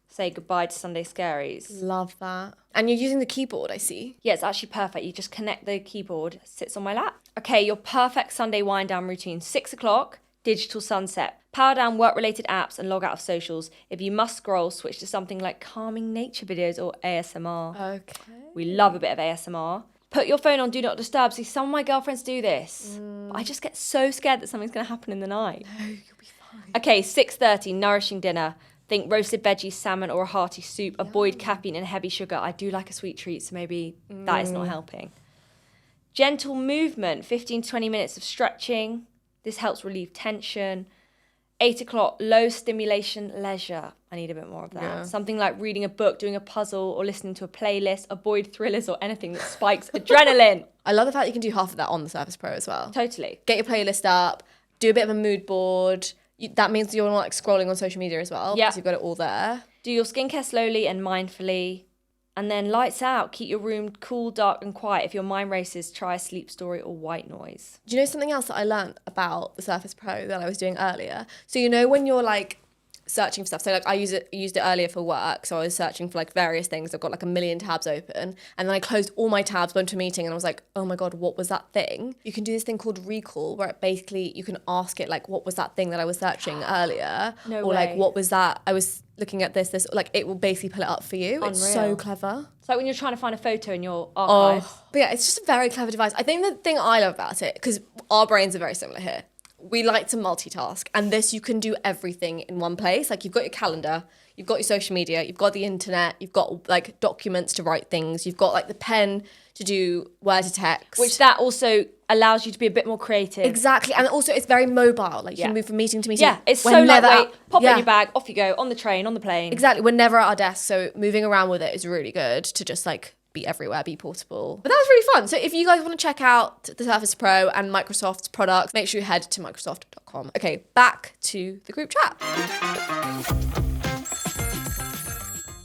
Speaker 3: say goodbye to Sunday scaries.
Speaker 1: Love that. And you're using the keyboard, I see.
Speaker 3: Yeah, it's actually perfect. You just connect the keyboard, it sits on my lap. Okay, your perfect Sunday wind down routine. 6 o'clock, digital sunset. Power down work-related apps and log out of socials. If you must scroll, switch to something like calming nature videos or ASMR.
Speaker 1: Okay.
Speaker 3: We love a bit of ASMR. Put your phone on Do Not Disturb. See, some of my girlfriends do this. But I just get so scared that something's going to happen in the night.
Speaker 1: No, you'll be fine.
Speaker 3: Okay, 6:30, nourishing dinner. Think roasted veggies, salmon or a hearty soup. Avoid caffeine and heavy sugar. I do like a sweet treat, so maybe that is not helping. Gentle movement, 15 to 20 minutes of stretching. This helps relieve tension. 8 o'clock, low stimulation leisure. I need a bit more of that.
Speaker 1: Yeah.
Speaker 3: Something like reading a book, doing a puzzle, or listening to a playlist. Avoid thrillers or anything that spikes adrenaline.
Speaker 1: I love the fact you can do half of that on the Surface Pro as well.
Speaker 3: Totally.
Speaker 1: Get your playlist up, do a bit of a mood board. That means you're not like scrolling on social media as well, because you've got it all there.
Speaker 3: Do your skincare slowly and mindfully. And then lights out. Keep your room cool, dark and quiet. If your mind races, try a sleep story or white noise.
Speaker 1: Do you know something else that I learned about the Surface Pro that I was doing earlier? So you know when you're like searching for stuff, so like I used it earlier for work, so I was searching for like various things. I've got like a million tabs open, and then I closed all my tabs, went to a meeting, and I was like, oh my god, what was that thing? You can do this thing called recall, where it basically you can ask it like, what was that thing that I was searching earlier,
Speaker 3: No
Speaker 1: or
Speaker 3: way.
Speaker 1: like what was that I was looking at this, like it will basically pull it up for you. It's so
Speaker 3: Unreal.
Speaker 1: clever.
Speaker 3: It's like when you're trying to find a photo in your archive.
Speaker 1: But yeah, it's just a very clever device. I think the thing I love about it, because our brains are very similar here, we like to multitask, and this you can do everything in one place. Like you've got your calendar, you've got your social media, you've got the internet, you've got like documents to write things, you've got like the pen to do word to text.
Speaker 3: Which that also allows you to be a bit more creative.
Speaker 1: Exactly, and also it's very mobile. Like you can move from meeting to meeting.
Speaker 3: Yeah, it's
Speaker 1: We're
Speaker 3: so
Speaker 1: never
Speaker 3: lightweight.
Speaker 1: out-
Speaker 3: Pop it
Speaker 1: yeah.
Speaker 3: in your bag, off you go, on the train, on the plane.
Speaker 1: Exactly, we're never at our desk, so moving around with it is really good to just like be everywhere, be portable. But that was really fun. So if you guys want to check out the Surface Pro and Microsoft's products, make sure you head to Microsoft.com. Okay, back to the group chat.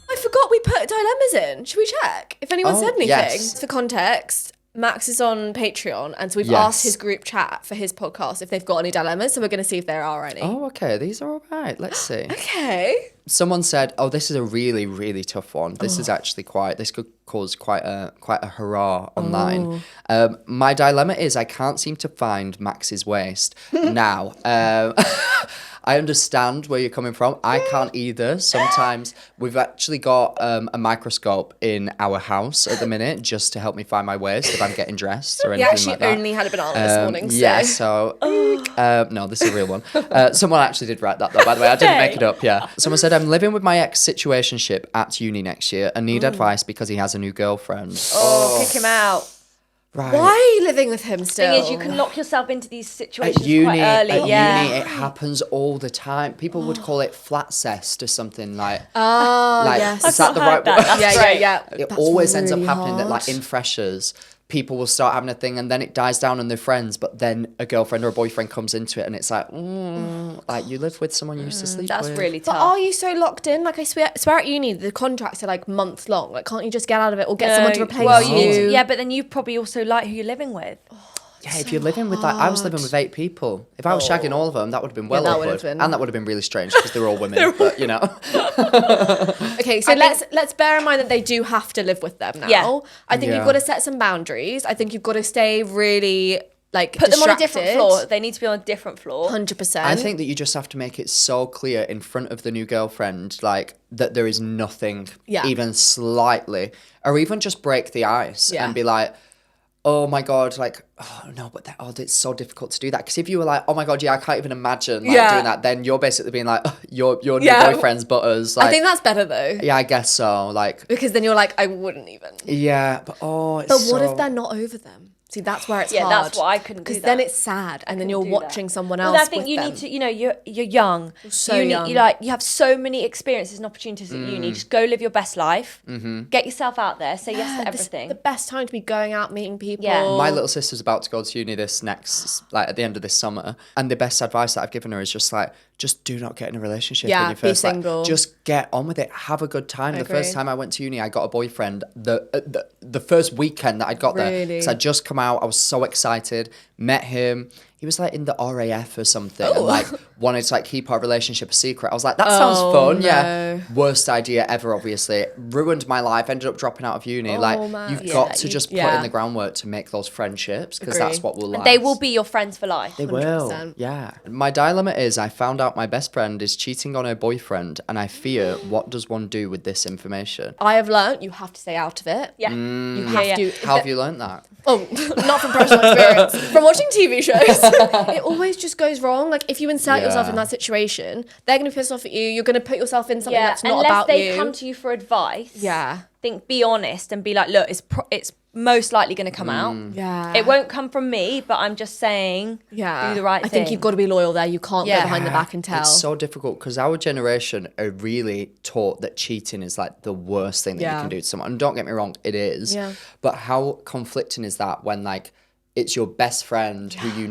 Speaker 1: I forgot we put dilemmas in. Should we check if anyone said anything?
Speaker 2: yes.
Speaker 1: For context, Max is on Patreon, and so we've
Speaker 2: Yes.
Speaker 1: asked his group chat for his podcast if they've got any dilemmas. So we're going to see if there are any.
Speaker 2: Oh, okay. These are all right. Let's see.
Speaker 1: Okay.
Speaker 2: Someone said, "Oh, this is a really, really tough one. This is actually this could cause quite a hurrah online." My dilemma is I can't seem to find Max's waist now. I understand where you're coming from. I can't either. Sometimes we've actually got a microscope in our house at the minute just to help me find my waist if I'm getting dressed or
Speaker 1: He
Speaker 2: anything
Speaker 1: actually
Speaker 2: like that.
Speaker 1: only had a banana this morning. So.
Speaker 2: Yeah, so no, this is a real one. Someone actually did write that though, by the way. I didn't make it up, yeah. Someone said, I'm living with my ex-situationship at uni next year and need advice because he has a new girlfriend.
Speaker 3: Kick him out.
Speaker 2: Right.
Speaker 1: Why are you living with him still?
Speaker 3: Thing is, you can lock yourself into these situations
Speaker 2: At uni,
Speaker 3: quite early.
Speaker 2: uni, it happens all the time. People would call it flat cest or something like.
Speaker 1: Oh,
Speaker 2: like,
Speaker 1: yes.
Speaker 2: is that the right
Speaker 3: that.
Speaker 2: word?
Speaker 3: That's
Speaker 1: Yeah.
Speaker 2: It
Speaker 1: That's
Speaker 2: always ends up
Speaker 1: really
Speaker 2: happening that, like,
Speaker 1: hard.
Speaker 2: in freshers, people will start having a thing and then it dies down on their friends, but then a girlfriend or a boyfriend comes into it and it's like, like you live with someone you used to sleep
Speaker 3: That's
Speaker 2: with.
Speaker 3: really
Speaker 1: But
Speaker 3: tough.
Speaker 1: are you so locked in? Like, I swear at uni, the contracts are like months long. Like, can't you just get out of it or get someone to replace
Speaker 3: well,
Speaker 1: you?
Speaker 3: Yeah, but then you probably also like who you're living with.
Speaker 2: Yeah, if you're living with, like, I was living with 8 people. If I was shagging all of them, that would have been well
Speaker 1: that would
Speaker 2: awkward.
Speaker 1: have been-
Speaker 2: And that would have been really strange because they were all women, but, you know.
Speaker 1: Okay, so let's bear in mind that they do have to live with them now.
Speaker 3: Yeah.
Speaker 1: I think
Speaker 2: Yeah.
Speaker 1: you've got to set some boundaries. I think you've got to stay really, like,
Speaker 3: Put them on a different
Speaker 1: distracted.
Speaker 3: floor. They need to be on a different floor.
Speaker 1: 100%.
Speaker 2: I think that you just have to make it so clear in front of the new girlfriend, like, that there is nothing, even slightly, or even just break the ice and be like, oh my God, like, oh no, but it's so difficult to do that. Because if you were like, oh my God, yeah, I can't even imagine like doing that, then you're basically being like, oh, your new boyfriend's butters. Like,
Speaker 1: I think that's better though.
Speaker 2: yeah, I guess so. Like,
Speaker 1: Because then you're like, I wouldn't even.
Speaker 2: yeah, but it's
Speaker 1: But what
Speaker 2: so-
Speaker 1: if they're not over them? See, that's where it's
Speaker 3: Yeah,
Speaker 1: hard.
Speaker 3: that's what I couldn't do.
Speaker 1: Because then it's sad, and then you're
Speaker 3: do
Speaker 1: watching
Speaker 3: that.
Speaker 1: someone else.
Speaker 3: Well, I think
Speaker 1: with
Speaker 3: you
Speaker 1: them.
Speaker 3: need to, you know, you're young.
Speaker 1: so
Speaker 3: you need,
Speaker 1: young.
Speaker 3: you have so many experiences and opportunities at uni. Just go live your best life. Get yourself out there. Say yes to
Speaker 1: This is
Speaker 3: everything.
Speaker 1: the best time to be going out, meeting people.
Speaker 3: Yeah.
Speaker 2: My little sister's about to go to uni at the end of this summer, and the best advice that I've given her is just like, just do not get in a relationship
Speaker 1: Yeah,
Speaker 2: when you're first
Speaker 1: be single.
Speaker 2: just get on with it. Have a good time. The
Speaker 1: agree.
Speaker 2: first time I went to uni, I got a boyfriend. The first weekend that I got there,
Speaker 1: Really?
Speaker 2: because I'd just come out, I was so excited. Met him. He was like in the RAF or something, and like wanted to like keep our relationship a secret. I was like, that sounds fun.
Speaker 1: no.
Speaker 2: Yeah, worst idea ever. Obviously, ruined my life. Ended up dropping out of uni.
Speaker 1: Man.
Speaker 2: You've
Speaker 1: Yeah,
Speaker 2: got to just put
Speaker 1: yeah.
Speaker 2: in the groundwork to make those friendships, because
Speaker 1: Agree.
Speaker 2: that's what will last.
Speaker 3: They will be your friends for life.
Speaker 2: They will.
Speaker 1: 100%.
Speaker 2: Yeah. My dilemma is I found out my best friend is cheating on her boyfriend, and I fear, what does one do with this information?
Speaker 1: I have learnt you have to stay out of it.
Speaker 3: Yeah.
Speaker 1: You have to.
Speaker 2: How have you learned that?
Speaker 1: Oh, not from personal experience. From watching TV shows, it always just goes wrong. Like if you insert yourself
Speaker 2: Yeah.
Speaker 1: in that situation, they're going to be pissed off at you. You're going to put yourself in something that's not
Speaker 3: unless
Speaker 1: about
Speaker 3: they
Speaker 1: you.
Speaker 3: come to you for advice.
Speaker 1: Yeah.
Speaker 3: Be honest and be like, look, it's most likely going to come out.
Speaker 1: Yeah.
Speaker 3: It won't come from me, but I'm just saying,
Speaker 1: Yeah.
Speaker 3: do the right
Speaker 1: I
Speaker 3: thing.
Speaker 1: think you've got to be loyal there. You can't go behind the back and tell.
Speaker 2: It's so difficult, because our generation are really taught that cheating is like the worst thing that you
Speaker 1: Yeah.
Speaker 2: can do to someone. And don't get me wrong, it is.
Speaker 1: Yeah.
Speaker 2: But how conflicting is that when like it's your best friend who you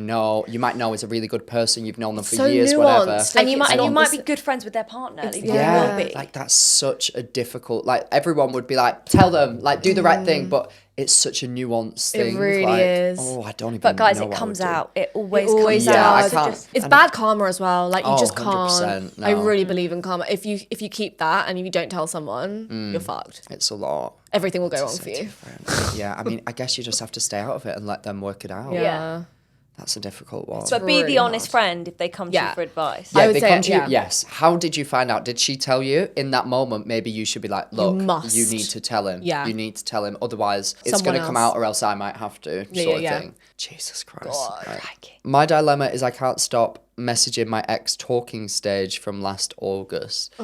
Speaker 2: might know is a really good person, you've known them for
Speaker 1: So
Speaker 2: years,
Speaker 1: nuanced.
Speaker 2: whatever.
Speaker 1: Like,
Speaker 3: and you
Speaker 1: it's
Speaker 3: might
Speaker 1: not
Speaker 3: be good friends with their partner. Like, you
Speaker 1: Yeah.
Speaker 3: will be.
Speaker 2: Like that's such a difficult, like everyone would be like, tell them, like do the right thing, but it's such a nuanced thing.
Speaker 1: really
Speaker 2: like,
Speaker 1: is.
Speaker 2: Oh, I don't even
Speaker 3: But guys,
Speaker 2: know
Speaker 3: it
Speaker 2: what I
Speaker 3: comes
Speaker 2: would do.
Speaker 3: out. It always
Speaker 1: always
Speaker 3: comes
Speaker 2: Yeah,
Speaker 3: out.
Speaker 2: I
Speaker 1: does.
Speaker 2: can't.
Speaker 1: It's bad karma as well. Like you
Speaker 2: Oh,
Speaker 1: just
Speaker 2: 100%,
Speaker 1: can't. I
Speaker 2: no.
Speaker 1: really believe in karma. If you keep that and if you don't tell someone, you're fucked.
Speaker 2: It's a lot.
Speaker 1: Everything will go wrong for you.
Speaker 2: Different. Yeah, I mean, I guess you just have to stay out of it and let them work it out.
Speaker 3: Yeah.
Speaker 2: That's a difficult one.
Speaker 3: But be the
Speaker 1: really
Speaker 3: honest friend if they come to
Speaker 1: Yeah.
Speaker 3: you for advice.
Speaker 2: Yeah,
Speaker 1: I would
Speaker 2: they
Speaker 1: say,
Speaker 2: come to you.
Speaker 1: yeah.
Speaker 2: Yes. How did you find out? Did she tell you in that moment? Maybe you should be like, look,
Speaker 1: must.
Speaker 2: you need to tell him.
Speaker 1: Yeah.
Speaker 2: You need to tell him. Otherwise, it's
Speaker 1: Someone
Speaker 2: going to come
Speaker 1: else.
Speaker 2: out, or else I might have to,
Speaker 1: Yeah,
Speaker 2: sort
Speaker 1: yeah,
Speaker 2: of
Speaker 1: yeah.
Speaker 2: thing. Jesus Christ. Right.
Speaker 3: Crikey.
Speaker 2: My dilemma is I can't stop messaging my ex talking stage from last August.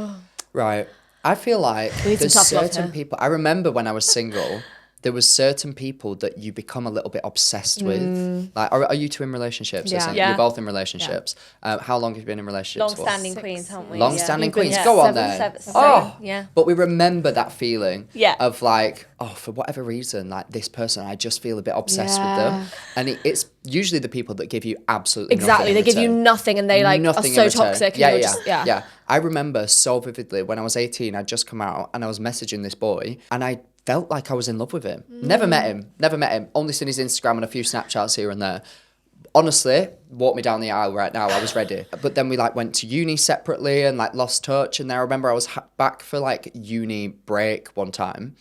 Speaker 2: Right. I feel like
Speaker 1: need some
Speaker 2: there's
Speaker 1: tough love
Speaker 2: certain
Speaker 1: here.
Speaker 2: people. I remember when I was single, there was certain people that you become a little bit obsessed with. Like, are you two in relationships?
Speaker 1: Yeah.
Speaker 2: Essentially?
Speaker 3: Yeah.
Speaker 2: You're both in relationships. How long have you been in relationships for?
Speaker 3: Long-standing queens, haven't we?
Speaker 2: Long-standing
Speaker 1: You've been
Speaker 2: queens.
Speaker 3: yeah.
Speaker 2: Go on
Speaker 1: seven,
Speaker 2: then.
Speaker 3: seven,
Speaker 2: Oh,
Speaker 3: yeah.
Speaker 2: But we remember that feeling
Speaker 3: Yeah.
Speaker 2: of like, oh, for whatever reason, like this person, I just feel a bit obsessed with
Speaker 1: Yeah.
Speaker 2: them. And it's usually the people that give you absolutely
Speaker 1: Exactly.
Speaker 2: nothing
Speaker 1: They
Speaker 2: in
Speaker 1: give you
Speaker 2: return.
Speaker 1: nothing and they like
Speaker 2: Nothing
Speaker 1: are so
Speaker 2: in return.
Speaker 1: toxic.
Speaker 2: Yeah,
Speaker 1: and
Speaker 2: yeah,
Speaker 1: you're just,
Speaker 2: yeah. I remember so vividly when I was 18, I'd just come out and I was messaging this boy and I felt like I was in love with him. Never met him. Only seen his Instagram and a few Snapchats here and there. Honestly, walk me down the aisle right now. I was ready. But then we like went to uni separately and like lost touch. And then I remember I was back for like uni break one time.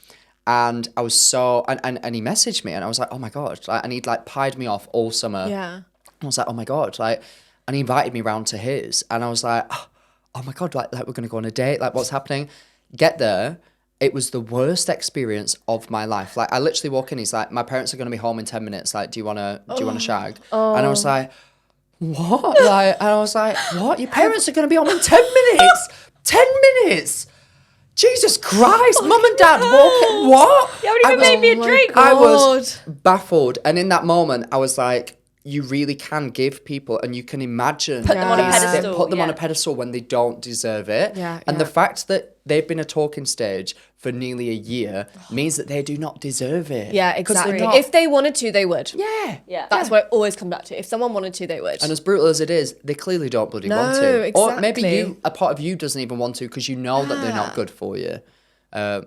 Speaker 2: And I was so, and he messaged me and I was like, oh my God. Like, and he'd like pied me off all summer.
Speaker 1: Yeah.
Speaker 2: I was like, oh my God. Like, and he invited me round to his. And I was like, oh my God, like we're going to go on a date. Like, what's happening? Get there. It was the worst experience of my life. Like, I literally walk in, he's like, my parents are going to be home in 10 minutes. Like, do you want to shag? And I was like, what? Like, and I was like, what? Your parents are going to be home in 10 minutes? 10 minutes? Jesus Christ, mum and dad walking. What?
Speaker 3: You haven't even made me a drink.
Speaker 2: I was baffled. And in that moment, I was like, you really can give people, and you can imagine
Speaker 3: Put them on a
Speaker 2: these
Speaker 3: pedestal,
Speaker 2: put them on
Speaker 3: yeah.
Speaker 2: a pedestal when they don't deserve it.
Speaker 1: Yeah,
Speaker 2: and the
Speaker 1: yeah.
Speaker 2: fact that they've been a talking stage for nearly a year means that they do not deserve it.
Speaker 1: Yeah,
Speaker 2: 'Cause they're
Speaker 1: exactly.
Speaker 2: not-
Speaker 1: If they wanted to, they would.
Speaker 2: yeah.
Speaker 3: Yeah.
Speaker 1: That's what it always comes back to. If someone wanted to, they would.
Speaker 2: And as brutal as it is, they clearly don't bloody want
Speaker 1: No,
Speaker 2: to. Or maybe
Speaker 1: exactly.
Speaker 2: a part of you doesn't even want to because you know that they're not good for you.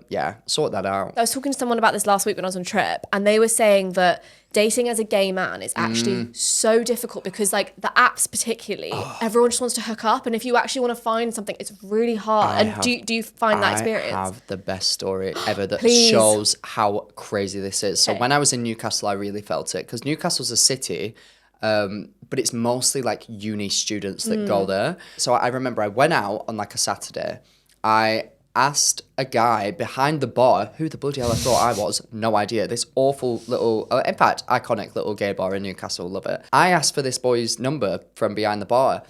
Speaker 2: Yeah, sort that out.
Speaker 1: I was talking to someone about this last week when I was on a trip, and they were saying that dating as a gay man is actually so difficult because, like, the apps particularly, everyone just wants to hook up, and if you actually want to find something, it's really hard. Do you find that experience?
Speaker 2: I have the best story ever that
Speaker 1: Please.
Speaker 2: shows how crazy this is. So
Speaker 3: Okay.
Speaker 2: when I was in Newcastle, I really felt it because Newcastle's a city, but it's mostly like uni students that go there. So I remember I went out on like a Saturday. I asked a guy behind the bar who the bloody hell I thought I was. No idea. This awful little, in fact, iconic little gay bar in Newcastle. Love it. I asked for this boy's number from behind the bar.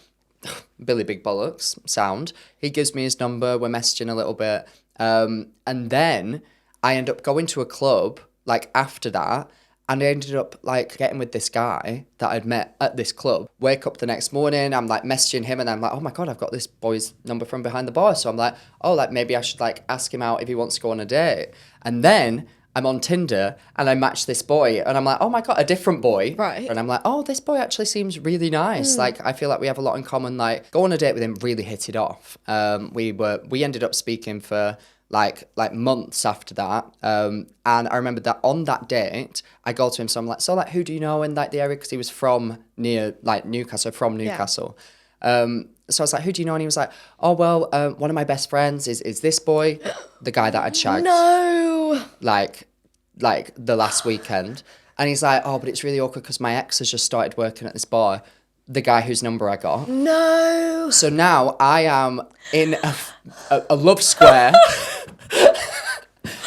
Speaker 2: Billy Big Bollocks, sound. He gives me his number. We're messaging a little bit. And then I end up going to a club, like, after that. And I ended up, like, getting with this guy that I'd met at this club. Wake up the next morning, I'm, like, messaging him. And I'm like, oh, my God, I've got this boy's number from behind the bar. So I'm like, oh, like, maybe I should, like, ask him out if he wants to go on a date. And then I'm on Tinder and I match this boy and I'm like, oh my God, a different boy.
Speaker 1: Right.
Speaker 2: And I'm like, oh, this boy actually seems really nice. Like, I feel like we have a lot in common. Like, go on a date with him, really hit it off. We ended up speaking for like months after that. And I remember that on that date, I go to him, so I'm like, so like, who do you know in like the area? Because he was from near like Newcastle, from Newcastle. So I was like, who do you know? And he was like, oh, well, one of my best friends is this boy, the guy that I'd shagged.
Speaker 1: No.
Speaker 2: Like the last weekend. And he's like, oh, but it's really awkward because my ex has just started working at this bar, the guy whose number I got.
Speaker 1: No.
Speaker 2: So now I am in a love square.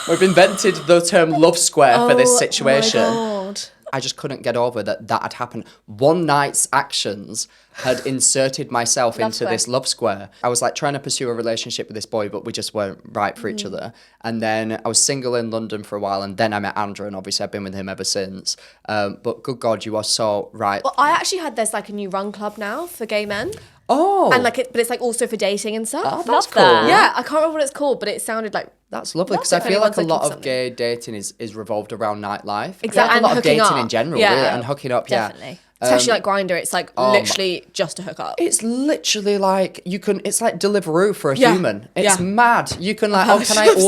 Speaker 2: We've invented the term love square for this situation.
Speaker 1: Oh my God.
Speaker 2: I just couldn't get over that had happened. One night's actions had inserted myself into this love square. I was like trying to pursue a relationship with this boy, but we just weren't right for each other. And then I was single in London for a while, and then I met Andrew, and obviously I've been with him ever since. But good God, you are so right.
Speaker 1: Well, I actually had there's like a new run club now for gay men.
Speaker 2: Oh.
Speaker 1: And like but it's like also for dating and stuff.
Speaker 2: Oh, that's
Speaker 3: Love
Speaker 2: cool.
Speaker 3: that.
Speaker 1: Yeah, I can't remember what it's called, but it sounded like
Speaker 2: That's lovely, because I feel like a lot of
Speaker 1: something.
Speaker 2: gay dating is revolved around nightlife.
Speaker 1: Exactly.
Speaker 2: I feel like
Speaker 1: And
Speaker 2: a lot of
Speaker 1: hooking
Speaker 2: dating
Speaker 1: up.
Speaker 2: in general,
Speaker 1: Yeah.
Speaker 2: really, and hooking up,
Speaker 3: Definitely.
Speaker 1: especially like Grindr, it's like literally just to hook up.
Speaker 2: It's literally like it's like Deliveroo for a
Speaker 1: Yeah.
Speaker 2: human. It's
Speaker 1: Yeah.
Speaker 2: mad. You can like,
Speaker 1: I've
Speaker 2: can I
Speaker 1: seen-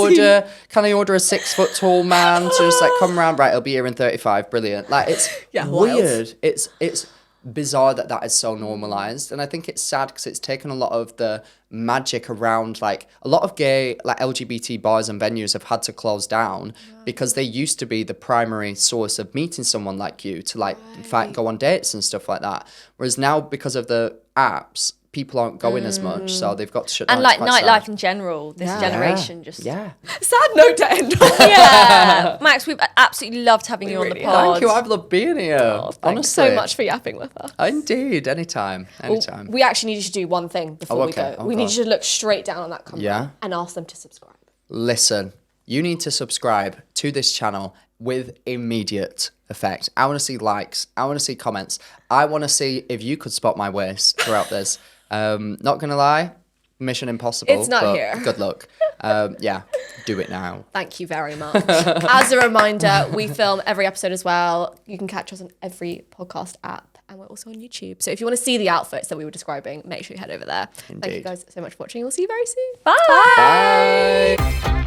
Speaker 2: order a 6-foot-tall man to just like come around? Right, he'll be here in 35. Brilliant. Like it's
Speaker 1: wild.
Speaker 2: weird. It's bizarre that is so normalized, and I think it's sad because it's taken a lot of the magic around, like a lot of gay like LGBT bars and venues have had to close down because they used to be the primary source of meeting someone like you to like go on dates and stuff like that, whereas now because of the apps people aren't going as much, so they've got to shut down.
Speaker 3: And like
Speaker 2: It's quite
Speaker 3: nightlife
Speaker 2: sad.
Speaker 3: in general, this generation just...
Speaker 2: Yeah.
Speaker 1: Sad note to end on.
Speaker 3: Yeah. Max, we've absolutely loved having you on the
Speaker 1: really
Speaker 3: pod.
Speaker 2: Thank you. I've loved being here.
Speaker 1: Thanks
Speaker 2: Honestly.
Speaker 1: so much for yapping with us.
Speaker 2: Indeed. Anytime. Anytime.
Speaker 1: We actually need you to do one thing before we
Speaker 2: okay.
Speaker 1: go.
Speaker 2: Oh,
Speaker 1: we need
Speaker 2: God.
Speaker 1: you to look straight down on that camera and ask them to subscribe.
Speaker 2: Listen, you need to subscribe to this channel with immediate effect. I want to see likes. I want to see comments. I want to see if you could spot my waist throughout this. Not gonna lie, mission impossible.
Speaker 1: It's not
Speaker 2: but
Speaker 1: here.
Speaker 2: Good luck. Yeah, do it now.
Speaker 1: Thank you very much. As a reminder, we film every episode as well. You can catch us on every podcast app, and we're also on YouTube. So if you want to see the outfits that we were describing, make sure you head over there. Thank you
Speaker 2: Indeed.
Speaker 1: guys so much for watching. We'll see you very soon.
Speaker 3: Bye.
Speaker 2: Bye.